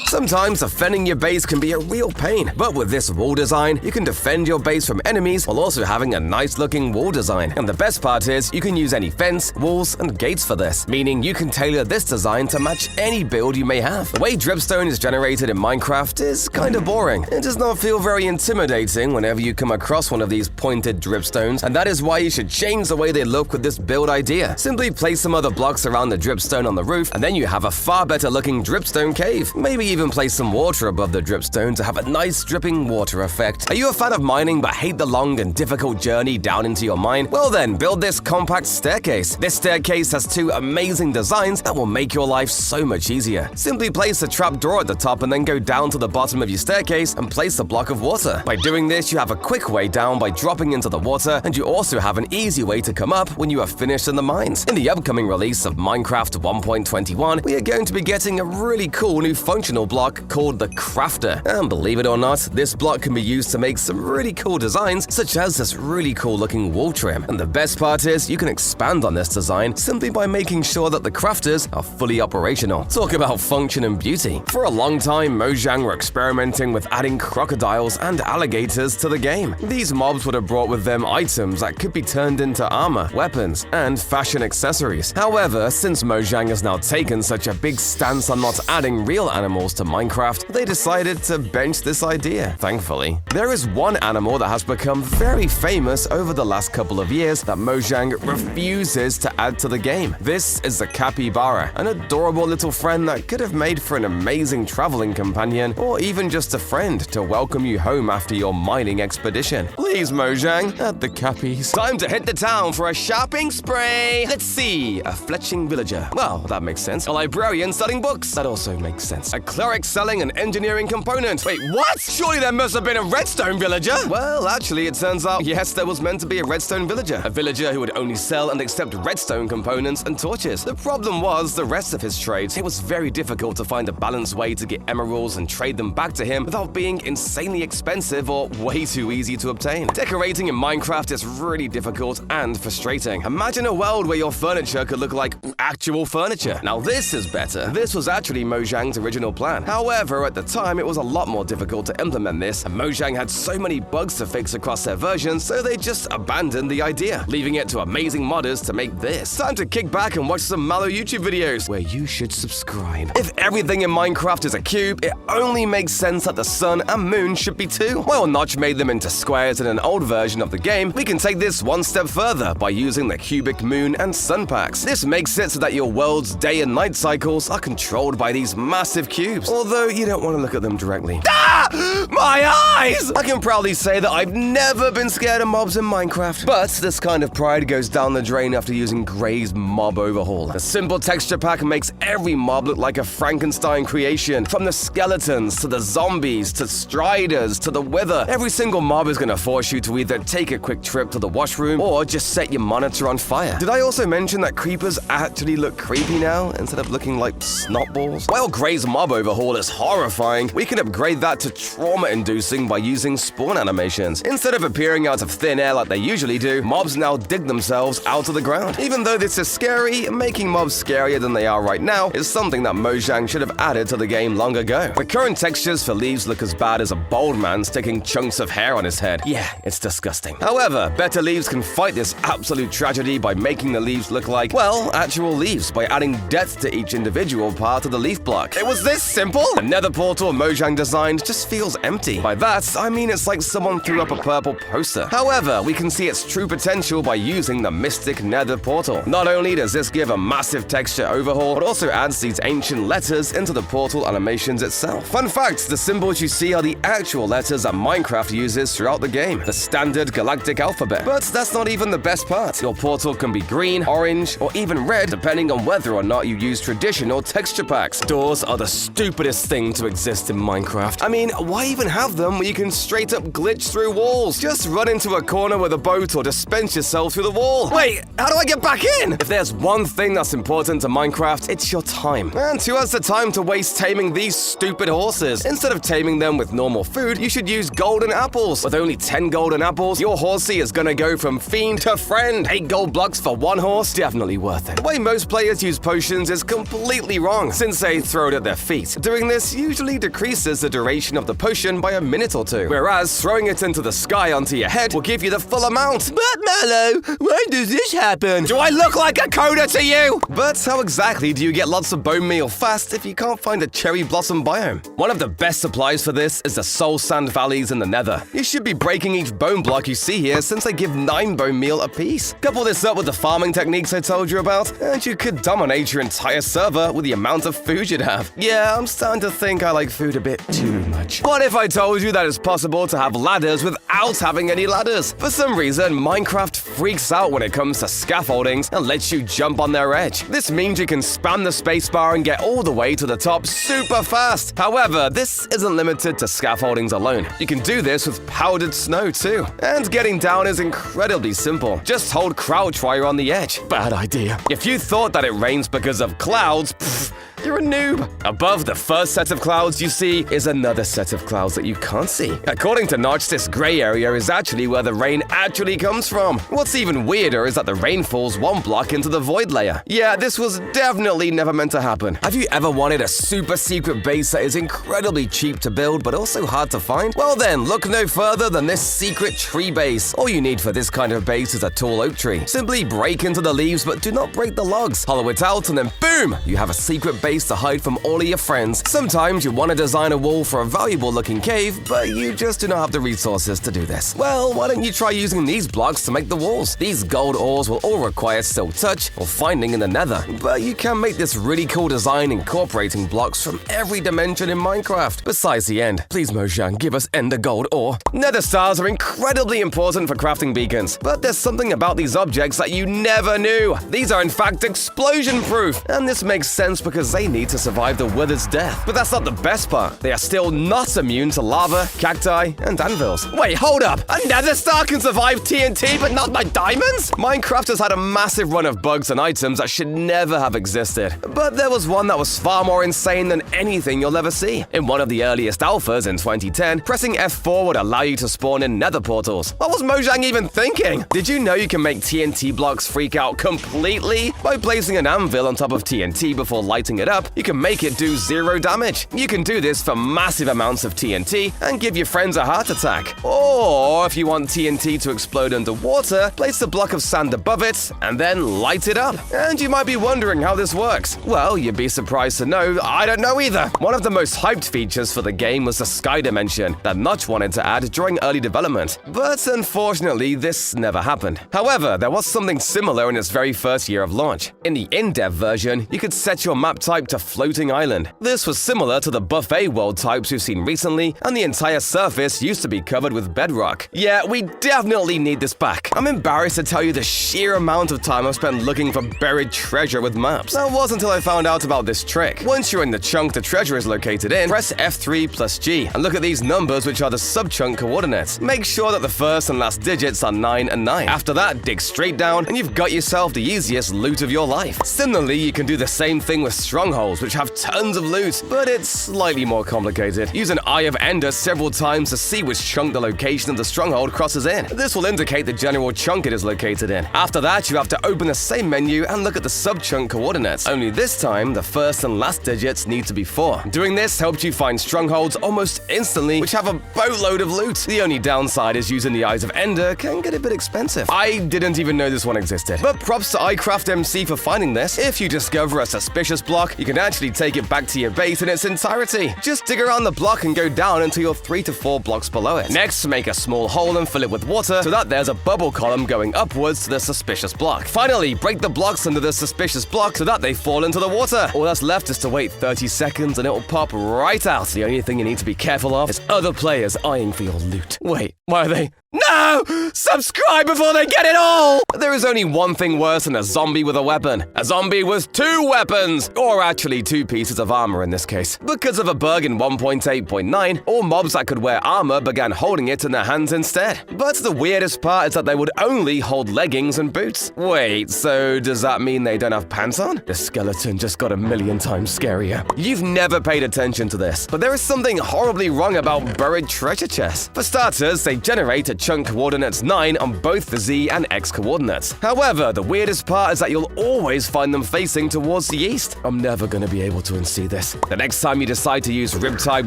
Speaker 1: Sometimes defending your base can be a real pain, but with this wall design, you can defend your base from enemies while also having a nice-looking wall design. And the best part is, you can use any fence, walls, and gates for this, meaning you can tailor this design to match any build you may have. The way dripstone is generated in Minecraft is kinda boring. It does not feel very intimidating whenever you come across one of these pointed dripstones, and that is why you should change the way they look with this build idea. Simply place some other blocks around the dripstone on the roof, and then you have a far better-looking dripstone cave. Maybe even place some water above the dripstone to have a nice dripping water effect. Are you a fan of mining but hate the long and difficult journey down into your mine? Well then, build this compact staircase. This staircase has two amazing designs that will make your life so much easier. Simply place a trap door at the top and then go down to the bottom of your staircase and place a block of water. By doing this, you have a quick way down by dropping into the water, and you also have an easy way to come up when you are finished in the mines. In the upcoming release of Minecraft 1.21, we are going to be getting a really cool new functional block called the Crafter. And believe it or not, this block can be used to make some really cool designs, such as this really cool looking wall trim. And the best part is, you can expand on this design simply by making sure that the crafters are fully operational. Talk about function and beauty. For a long time, Mojang were experimenting with adding crocodiles and alligators to the game. These mobs would have brought with them items that could be turned into armor, weapons, and fashion accessories. However, since Mojang has now taken such a big stance on not adding real animals to Minecraft, they decided to bench this idea. Thankfully, there is one animal that has become very famous over the last couple of years that Mojang refuses to add to the game. This is the capybara, an adorable little friend that could have made for an amazing traveling companion or even just a friend to welcome you home after your mining expedition. Please, Mojang, add the cappies. Time to hit the town for a shopping spree. Let's see, a fletching villager. Well, that makes sense. A librarian studying books. That also makes sense. A cleric selling an engineering component. Wait, what? Surely there must have been a redstone villager? Well, actually, it turns out, yes, there was meant to be a redstone villager. A villager who would only sell and accept redstone components and torches. The problem was the rest of his trades. It was very difficult to find a balanced way to get emeralds and trade them back to him without being insanely expensive or way too easy to obtain. Decorating in Minecraft is really difficult and frustrating. Imagine a world where your furniture could look like actual furniture. Now this is better. This was actually Mojang's original plan. However, at the time, it was a lot more difficult to implement this, and Mojang had so many bugs to fix across their versions, so they just abandoned the idea, leaving it to amazing modders to make this. Time to kick back and watch some Mallow YouTube videos, where you should subscribe. If everything in Minecraft is a cube, it only makes sense that the sun and moon should be too. While Notch made them into squares in an old version of the game, we can take this one step further by using the cubic moon and sun packs. This makes it so that your world's day and night cycles are controlled by these massive cubes, although you don't want to look at them directly. Ah! My eyes! I can proudly say that I've never been scared of mobs in Minecraft, but this kind of pride goes down the drain after using Gray's mob overhaul. The simple texture pack makes every mob look like a Frankenstein creation, from the skeletons to the zombies to striders to the wither. Every single mob is going to force you to either take a quick trip to the washroom or just set your monitor on fire. Did I also mention that creepers actually look creepy now instead of looking like snot balls? While Gray's mob overhaul is horrifying, we can upgrade that to trauma-inducing by using spawn animations. Instead of appearing out of thin air like they usually do, mobs now dig themselves out of the ground. Even though this is scary, making mobs scarier than they are right now is something that Mojang should have added to the game long ago. The current textures for leaves look as bad as a bald man sticking chunks of hair on his head. Yeah, it's disgusting. However, better leaves can fight this absolute tragedy by making the leaves look like, well, actual leaves by adding depth to each individual part of the leaf block. It was this simple? The nether portal Mojang designed just feels empty. By that, I mean it's like someone threw up a purple poster. However, we can see its true potential by using the Mystic Nether portal. Not only does this give a massive texture overhaul, but also adds these ancient letters into the portal animations itself. Fun fact, the symbols you see are the actual letters that Minecraft uses throughout the game, the standard galactic alphabet. But that's not even the best part. Your portal can be green, orange, or even red, depending on whether or not you use traditional texture packs. Doors are the stupidest thing to exist in Minecraft. I mean, why even have them when you can straight up glitch through walls? Just run into a corner with a boat or dispense yourself through the wall. Wait, how do I get back in? If there's one thing that's important to Minecraft, it's your time. And who has the time to waste taming these stupid horses? Instead of taming them with normal food, you should use golden apples. With only 10 golden apples, your horsey is gonna go from fiend to friend. 8 gold blocks for one horse? Definitely worth it. The way most players use potions is completely wrong, since they throw it at their feet. Doing this usually decreases the duration of the potion by a minute or two, whereas throwing it into the sky onto your head will give you the full amount.
Speaker 2: But Mallow, when does this happen?
Speaker 1: Do I look like a coder to you? But how exactly do you get lots of bone meal fast if you can't find a cherry blossom biome? One of the best supplies for this is the soul sand valleys in the nether. You should be breaking each bone block you see here since they give 9 bone meal apiece. Couple this up with the farming techniques I told you about, and you could dominate your entire server with the amount of food you'd have. Yeah, I'm starting to think I like food a bit too much. What if I told you that it's possible to have ladders without having any ladders? For some reason, Minecraft freaks out when it comes to scaffoldings and lets you jump on their edge. This means you can spam the spacebar and get all the way to the top super fast. However, this isn't limited to scaffoldings alone. You can do this with powdered snow too. And getting down is incredibly simple. Just hold crouch while you're on the edge. Bad idea. If you thought that it rains because of clouds, you're a noob. Above the first set of clouds you see is another set of clouds that you can't see. According to Notch, this gray area is actually where the rain actually comes from. What's even weirder is that the rain falls 1 block into the void layer. Yeah, this was definitely never meant to happen. Have you ever wanted a super secret base that is incredibly cheap to build but also hard to find? Well then, look no further than this secret tree base. All you need for this kind of base is a tall oak tree. Simply break into the leaves but do not break the logs. Hollow it out and then boom! You have a secret base to hide from all of your friends. Sometimes you want to design a wall for a valuable looking cave, but you just do not have the resources to do this. Well, why don't you try using these blocks to make the walls? These gold ores will all require silk touch or finding in the nether, but you can make this really cool design incorporating blocks from every dimension in Minecraft. Besides the end, please Mojang, give us ender gold ore. Nether stars are incredibly important for crafting beacons, but there's something about these objects that you never knew. These are in fact explosion proof, and this makes sense because they need to survive the wither's death. But that's not the best part. They are still not immune to lava, cacti, and anvils. Wait, hold up! A nether star can survive TNT but not my diamonds? Minecraft has had a massive run of bugs and items that should never have existed. But there was one that was far more insane than anything you'll ever see. In one of the earliest alphas in 2010, pressing F4 would allow you to spawn in nether portals. What was Mojang even thinking? Did you know you can make TNT blocks freak out completely? By placing an anvil on top of TNT before lighting it up, you can make it do 0 damage. You can do this for massive amounts of TNT and give your friends a heart attack. Or if you want TNT to explode underwater, place a block of sand above it and then light it up. And you might be wondering how this works. Well, you'd be surprised to know I don't know either. One of the most hyped features for the game was the sky dimension that Notch wanted to add during early development. But unfortunately, this never happened. However, there was something similar in its very first year of launch. In the in-dev version, you could set your map type to floating island. This was similar to the buffet world types we've seen recently, and the entire surface used to be covered with bedrock. Yeah, we definitely need this back. I'm embarrassed to tell you the sheer amount of time I've spent looking for buried treasure with maps. That was until I found out about this trick. Once you're in the chunk the treasure is located in, press F3 plus G, and look at these numbers which are the sub-chunk coordinates. Make sure that the first and last digits are 9 and 9. After that, dig straight down, and you've got yourself the easiest loot of your life. Similarly, you can do the same thing with strongholds, which have tons of loot, but it's slightly more complicated. Use an Eye of Ender several times to see which chunk the location of the stronghold crosses in. This will indicate the general chunk it is located in. After that, you have to open the same menu and look at the sub-chunk coordinates. Only this time, the first and last digits need to be 4. Doing this helps you find strongholds almost instantly, which have a boatload of loot. The only downside is using the Eyes of Ender can get a bit expensive. I didn't even know this one existed. But props to iCraft MC for finding this. If you discover a suspicious block, you you can actually take it back to your base in its entirety. Just dig around the block and go down until you're 3 to 4 blocks below it. Next, make a small hole and fill it with water so that there's a bubble column going upwards to the suspicious block. Finally, break the blocks under the suspicious block so that they fall into the water. All that's left is to wait 30 seconds and it will pop right out. The only thing you need to be careful of is other players eyeing for your loot. Wait, why are they? No! Subscribe before they get it all! There is only one thing worse than a zombie with a weapon. A zombie with 2 weapons! Or actually 2 pieces of armor in this case. Because of a bug in 1.8.9, all mobs that could wear armor began holding it in their hands instead. But the weirdest part is that they would only hold leggings and boots. Wait, so does that mean they don't have pants on? The skeleton just got a million times scarier. You've never paid attention to this, but there is something horribly wrong about buried treasure chests. For starters, they generate a chunk coordinates 9 on both the Z and X coordinates. However, the weirdest part is that you'll always find them facing towards the east. I'm never going to be able to unsee this. The next time you decide to use Riptide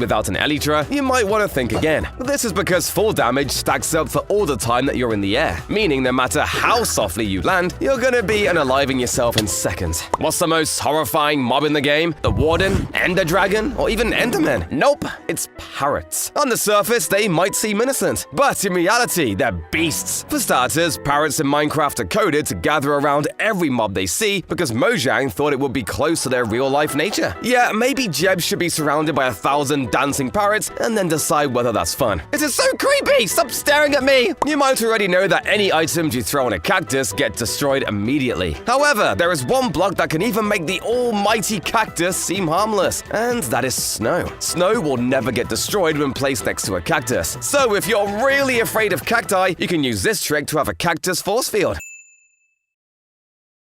Speaker 1: without an Elytra, you might want to think again. This is because full damage stacks up for all the time that you're in the air, meaning no matter how softly you land, you're going to be unaliving yourself in seconds. What's the most horrifying mob in the game? The Warden? Ender Dragon? Or even Enderman? Nope, it's parrots. On the surface, they might seem innocent, but in reality, they're beasts. For starters, parrots in Minecraft are coded to gather around every mob they see because Mojang thought it would be close to their real-life nature. Yeah, maybe Jeb should be surrounded by 1,000 dancing parrots and then decide whether that's fun. This is so creepy! Stop staring at me! You might already know that any items you throw on a cactus get destroyed immediately. However, there is one block that can even make the almighty cactus seem harmless, and that is snow. Snow will never get destroyed when placed next to a cactus. So if you're really afraid of cacti, you can use this trick to have a cactus force field.